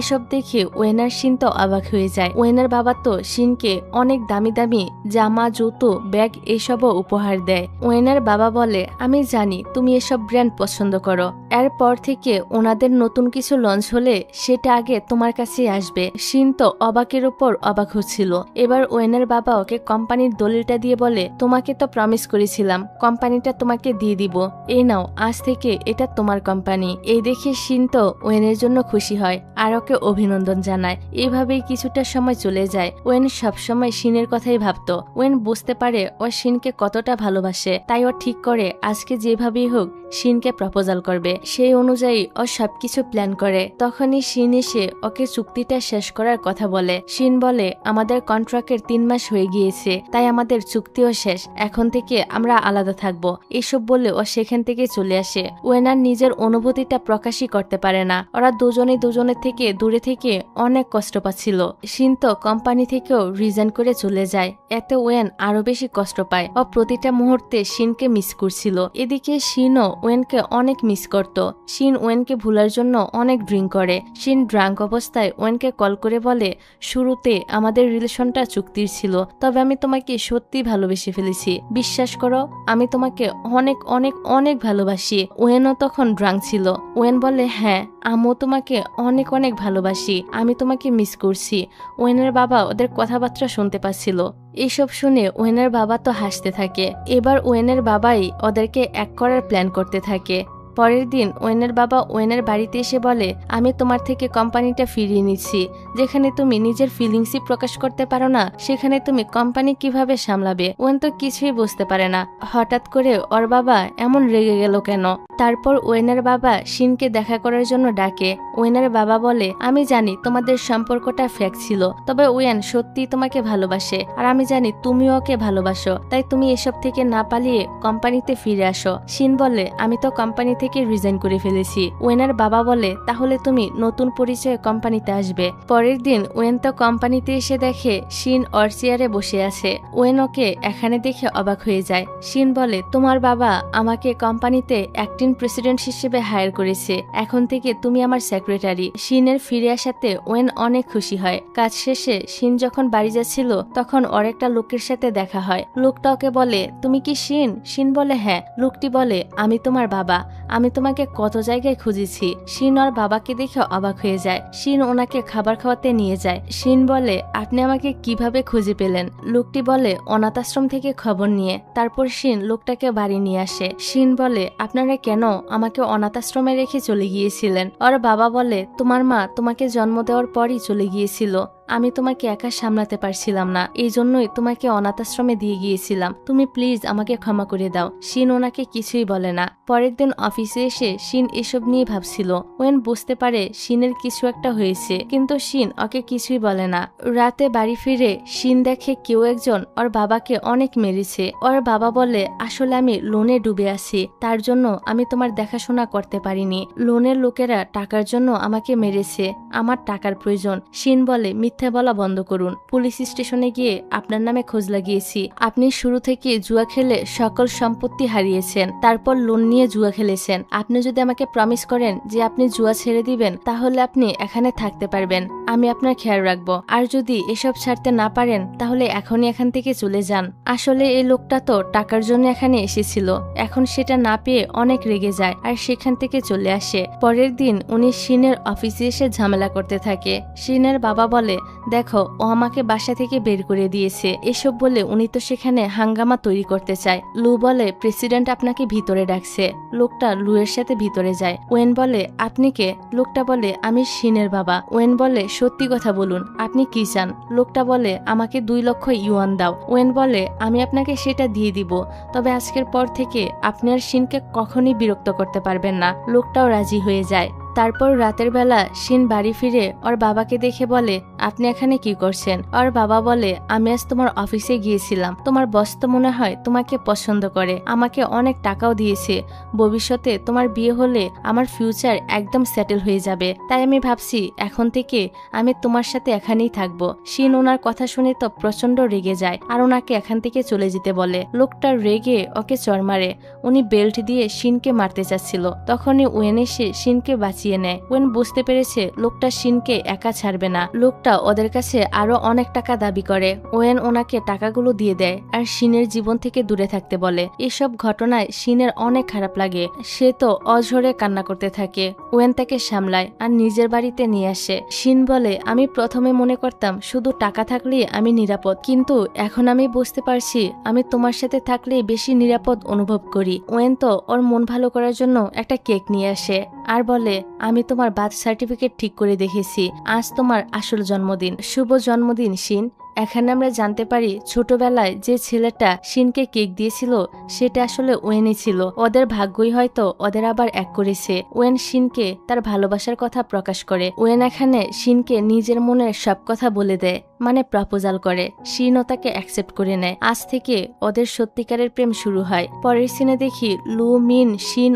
এসব দেখে ওয়েনার শিন তো অবাক হয়ে যায়। ওয়েনার বাবা তো শিনকে অনেক দামি দামি জামা, জুতো, ব্যাগ এসবও উপহার দেয়। ওয়েনার বাবা বলে, আমি জানি তুমি এসব ব্র্যান্ড পছন্দ করো। এরপর থেকে ওনাদের নতুন কিছু লঞ্চ হলে সেটা আগে তোমার কাছে আসবে। শিন তো অবাকের উপর অবাক হচ্ছিল। এবার ওয়েনের বাবা ওকে কোম্পানির দলিলটা দিয়ে বলে, তোমাকে তো প্রমিস করেছিলাম কোম্পানিটা তোমাকে দিয়ে দিব, এই নাও আজ থেকে এটা তোমার কোম্পানি। এই দেখে শিন তো ওয়েনের জন্য খুশি হয় আর ওকে অভিনন্দন জানায়। এভাবেই কিছুটা সময় চলে যায়। ওয়েন সবসময় শিনের কথাই ভাবতো। ওয়েন বুঝতে পারে ও শিনকে কতটা ভালোবাসে, তাই ও ঠিক করে আজকে যেভাবেই হোক শিনকে প্রপোজাল করবে। সেই অনুযায়ী ও সবকিছু প্ল্যান করে। তখনই শিন এসে ওকে চুক্তিটা শেষ করার কথা বলে। শিন বলে, আমাদের কন্ট্রাক্টের 3 মাস হয়ে গিয়েছে, তাই আমাদের চুক্তিও শেষ। এখন থেকে আমরা আলাদা থাকবো। এসব বলে ও সেখান থেকে চলে আসে। ওয়েনার নিজের অনুভূতিটা প্রকাশই করতে পারে না। ওরা দুজনের থেকে দূরে থেকে অনেক কষ্ট পাচ্ছিল। শিন তো কোম্পানি থেকেও রিজাইন করে চলে যায়। এতে ওয়েন আরো বেশি কষ্ট পায়। ও প্রতিটা মুহূর্তে শিনকে মিস করছিল। এদিকে শিনও ওয়েনকে অনেক মিস করত। শিন ওয়েনকে ভুলার জন্য অনেক ড্রিঙ্ক করে। শিন ড্রাঙ্ক অবস্থায় ওয়েনকে কল করে বলে, শুরুতে আমাদের রিলেশনটা চুক্তির ছিল, তবে আমি তোমাকে সত্যি ভালোবেসে ফেলেছি। বিশ্বাস করো, আমি তোমাকে অনেক অনেক অনেক ভালোবাসি। ওয়েনও তখন ড্রাঙ্ক ছিল। ওয়েন বলে, হ্যাঁ আমিও তোমাকে অনেক অনেক ভালোবাসি, আমি তোমাকে মিস করছি। ওয়েনের বাবা ওদের কথাবার্তা শুনতে পাচ্ছিল। এইসব শুনে ওয়েনের বাবা তো হাসতে থাকে। এবার ওয়েনের বাবাই ওদেরকে এক করার প্ল্যান করতে থাকে। পরের দিন ওয়েনের বাবা ওয়েনের বাড়িতে এসে বলে, আমি তোমার থেকে কোম্পানিটা ফিরিয়ে নিচ্ছি। যেখানে তুমি নিজের ফিলিংসই প্রকাশ করতে পারো না, সেখানে তুমি কোম্পানি কিভাবে সামলাবে? ওয়েন তো কিছুই বুঝতে পারে না হঠাৎ করে ওর বাবা এমন রেগে গেল কেন। তারপর ওয়েনের বাবা শিনকে দেখা করার জন্য ডাকে। ওয়েনের বাবা বলে, আমি জানি তোমাদের সম্পর্কটা ফেক ছিল, তবে ওয়েন সত্যি তোমাকে ভালোবাসে আর আমি জানি তুমিও ওকে ভালোবাসো। তাই তুমি এসব থেকে না পালিয়ে কোম্পানিতে ফিরে আসো। শিন বলে, আমি তো কোম্পানি থেকে রিজাইন করে ফেলেছি। ওয়েনের বাবা বলে, তাহলে তুমি নতুন পরিচয়ে কোম্পানিতে আসবে। পরের দিন ওয়েন তো কোম্পানিতে এসে দেখে শিন ওর চেয়ারে বসে আছে। ওয়েন ওকে এখানে দেখে অবাক হয়ে যায়। শিন বলে, তোমার বাবা আমাকে কোম্পানিতে অ্যাক্টিং প্রেসিডেন্ট হিসেবে হায়ার করেছে, এখন থেকে তুমি আমার সেক্রেটারি। শিনের ফিরে আসাতে ওয়েন অনেক খুশি হয়। কাজ শেষে শিন যখন বাড়ি যাচ্ছিল তখন ওর একটা লোকের সাথে দেখা হয়। লোকটা ওকে বলে, তুমি কি শিন? শিন বলে, হ্যাঁ। লোকটি বলে, আমি তোমার বাবা, আমি তোমাকে কত জায়গায় খুঁজেছি। শিন ওর বাবাকে দেখে অবাক হয়ে যায়। শিন ওনাকে খাবার খাওয়াতে নিয়ে যায়। শিন বলে, আপনি আমাকে কিভাবে খুঁজে পেলেন? লোকটি বলে, অনাথ আশ্রম থেকে খবর নিয়ে। তারপর শিন লোকটাকে বাড়ি নিয়ে আসে। শিন বলে, আপনারা কেন আমাকে অনাথ আশ্রমে রেখে চলে গিয়েছিলেন? ওর বাবা বলে, তোমার মা তোমাকে জন্ম দেওয়ার পরই চলে গিয়েছিল, আমি তোমাকে একা সামলাতে পারছিলাম না, এই জন্যই তোমাকে অনাথ আশ্রমে দিয়ে গিয়েছিলাম, তুমি প্লিজ আমাকে ক্ষমা করে দাও। শিন ওনাকে কিছুই বলে না। পরের দিন অফিসে এসে শিন এসব নিয়ে ভাবছিল। ওয়েন বুঝতে পারে শিনের কিছু একটা হয়েছে, কিন্তু শিন ওকে কিছুই বলে না। রাতে বাড়ি ফিরে শিন দেখে কেউ একজন ওর বাবাকে অনেক মেরেছে। ওর বাবা বলে, আসলে আমি লোনে ডুবে আছি, তার জন্য আমি তোমার দেখাশোনা করতে পারিনি। লোনের লোকেরা টাকার জন্য আমাকে মেরেছে, আমার টাকার প্রয়োজন। শিন বলে, মিথ্যা বলা বন্ধ করুন, পুলিশ স্টেশনে গিয়ে আপনার নামে খোঁজ লাগিয়েছি। আপনি শুরু থেকে জুয়া খেলে সকল সম্পত্তি হারিয়েছেন, তারপর লোন নিয়ে জুয়া খেলেছেন। আপনি যদি আমাকে প্রমিস করেন যে আপনি জুয়া ছেড়ে দিবেন, তাহলে আপনি এখানে থাকতে পারবেন, আমি আপনার খেয়াল রাখবো। আর যদি এসব ছাড়তে না পারেন, তাহলে এখনই এখান থেকে চলে যান। আসলে এই লোকটা তো টাকার জন্য এখানে এসেছিল, এখন সেটা না পেয়ে অনেক রেগে যায় আর সেখান থেকে চলে আসে। পরের দিন উনি শিনের অফিসে এসে ঝামেলা করতে থাকে। শিনের বাবা বলে, দেখো ও আমাকে বাসা থেকে বের করে দিয়েছে। এসব বলে উনি তো সেখানে হাঙ্গামা তৈরি করতে চায়। লু বলে প্রেসিডেন্ট আপনাকে ভিতরে ডাকছে। লোকটা লুয়ের সাথে ভিতরে যায়। ওয়েন বলে আপনি কে? লোকটা বলে আমি শিনের বাবা। ওয়েন বলে সত্যি কথা বলুন, আপনি কি চান? লোকটা বলে আমাকে 2 লক্ষ ইউয়ান দাও। ওয়েন বলে আমি আপনাকে সেটা দিয়ে দিব, তবে আজকের পর থেকে আপনি আর শিনকে কখনই বিরক্ত করতে পারবেন না। লোকটাও রাজি হয়ে যায়। তারপর রাতের বেলা শিন বাড়ি ফিরে ওর বাবাকে দেখে বলে আপনি এখানে কি করছেন? ওর বাবা বলে আমি আজ তোমার অফিসে গিয়েছিলাম, তোমার বস তো মনে হয় তোমাকে পছন্দ করে, আমাকে অনেক টাকাও দিয়েছে। ভবিষ্যতে তোমার বিয়ে হলে আমার ফিউচার একদম সেটেল হয়ে যাবে, তাই আমি ভাবছি এখন থেকে আমি তোমার সাথে এখানেই থাকবো। শিন ওনার কথা শুনে তো প্রচন্ড রেগে যায় আর ওনাকে এখান থেকে চলে যেতে বলে। লোকটা রেগে ওকে চড় মারে। উনি বেল্ট দিয়ে শিনকে মারতে চাচ্ছিল, তখনই ওয়েন এসে শিনকে বাঁচিয়ে নেয়। ওয়েন বুঝতে পেরেছে লোকটা শিনকে একা ছাড়বে না। লোকটা ওদের কাছে আরো অনেক টাকা দাবি করে। ওয়েন ওনাকে টাকাগুলো দিয়ে দেয় আর শিনের জীবন থেকে দূরে থাকতে বলে। এসব ঘটনায় শিনের অনেক খারাপ লাগে। সে তো অঝরে কান্না করতে থাকে। ওয়েন তাকে সামলায় আর নিজের বাড়িতে নিয়ে আসে। শিন বলে আমি প্রথমে মনে করতাম শুধু টাকা থাকলেই আমি নিরাপদ, কিন্তু এখন আমি বুঝতে পারছি আমি তোমার সাথে থাকলেই বেশি নিরাপদ অনুভব করি। ওয়েন তো ওর মন ভালো করার জন্য একটা কেক নিয়ে আসে আর বলে আমি তোমার বার্থ সার্টিফিকেট ঠিক করে দেখেছি, আজ তোমার আসল জন্মদিন। শুভ জন্মদিন শিন। এখানে আমরা জানতে পারি ছোটবেলায় যে ছেলেটা শিনকে কেক দিয়েছিল সেটা আসলে ওয়েনই ছিল। ওদের ভাগ্যই হয়তো ওদের আবার এক করেছে। ওয়েন শিনকে তার ভালোবাসার কথা প্রকাশ করে। ওয়েন এখানে শিনকে নিজের মনের সব কথা বলে দেয়, মানে প্রপোজাল করে। শিনও তাকে অ্যাকসেপ্ট করে নেয়। আজ থেকে ওদের সত্যিকারের প্রেম শুরু হয়। পরের সিনে দেখি লু, মিন, শিন,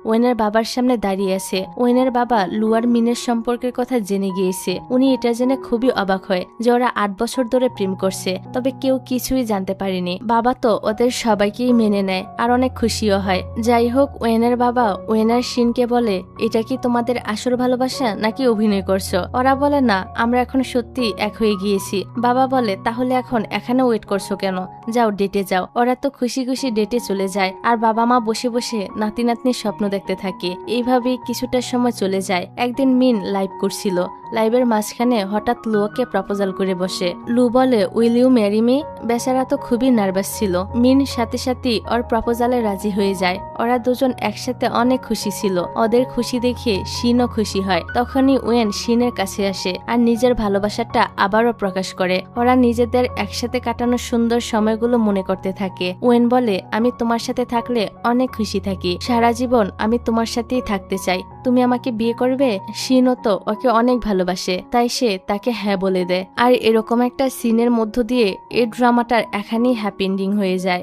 ওয়েনের বাবার সামনে দাঁড়িয়ে আছে। ওয়েনের বাবা লু আর মিনের সম্পর্কের কথা জেনে গিয়েছে। উনি এটা জেনে খুবই অবাক হয় যে ওরা 8 বছর ধরে প্রেম করছে, তবে কেউ কিছুই জানতে পারেনি। বাবা তো ওদের সবাইকেই মেনে নেয় আর অনেক খুশিও হয়। যাই হোক, ওয়েনের বাবা ওয়েন আর শিনকে বলে এটা কি তোমাদের আসল ভালোবাসা নাকি অভিনয় করছো? ওরা বলে না, আমরা এখন সত্যি এক হয়ে গিয়েছি। বাবা বলে তাহলে এখন এখানে ওয়েট করছো কেন? যাও ডেটে যাও। ওরা তো খুশি খুশি ডেটে চলে যায় আর বাবা মা বসে বসে নাতি নাতনির স্বপ্ন দেখতে থাকে। এইভাবেই কিছুটা সময় চলে যায়। একদিন মিন লাইভ করছিল। লাইভের মাঝখানে হঠাৎ লুকে প্রপোজাল করে বসে। লু বলে উইল ইউ ম্যারি মি? বেচারা তো খুবই নার্ভাস ছিল। মিন সাথে সাথে ওর প্রপোজালে রাজি হয়ে যায়। ওরা দুজন একসাথে অনেক খুশি ছিল। ওদের খুশি দেখে শিনও খুশি হয়। তখনই ওয়েন শিনের কাছে আসে আর নিজের ভালোবাসাটা আবারও প্রকাশ করে। ওরা নিজেদের একসাথে কাটানো সুন্দর সময়গুলো মনে করতে থাকে। ওয়েন বলে আমি তোমার সাথে থাকলে অনেক খুশি থাকি, সারা জীবন আমি তোমার সাথেই থাকতে চাই, তুমি আমাকে বিয়ে করবে? শিনও তো ওকে অনেক ভালোবাসে, তাই সে তাকে হ্যাঁ বলে দেয়। আর এরকম একটা সিনের মধ্য দিয়ে এই ড্রামাটার এখানেই হ্যাপি এন্ডিং হয়ে যায়।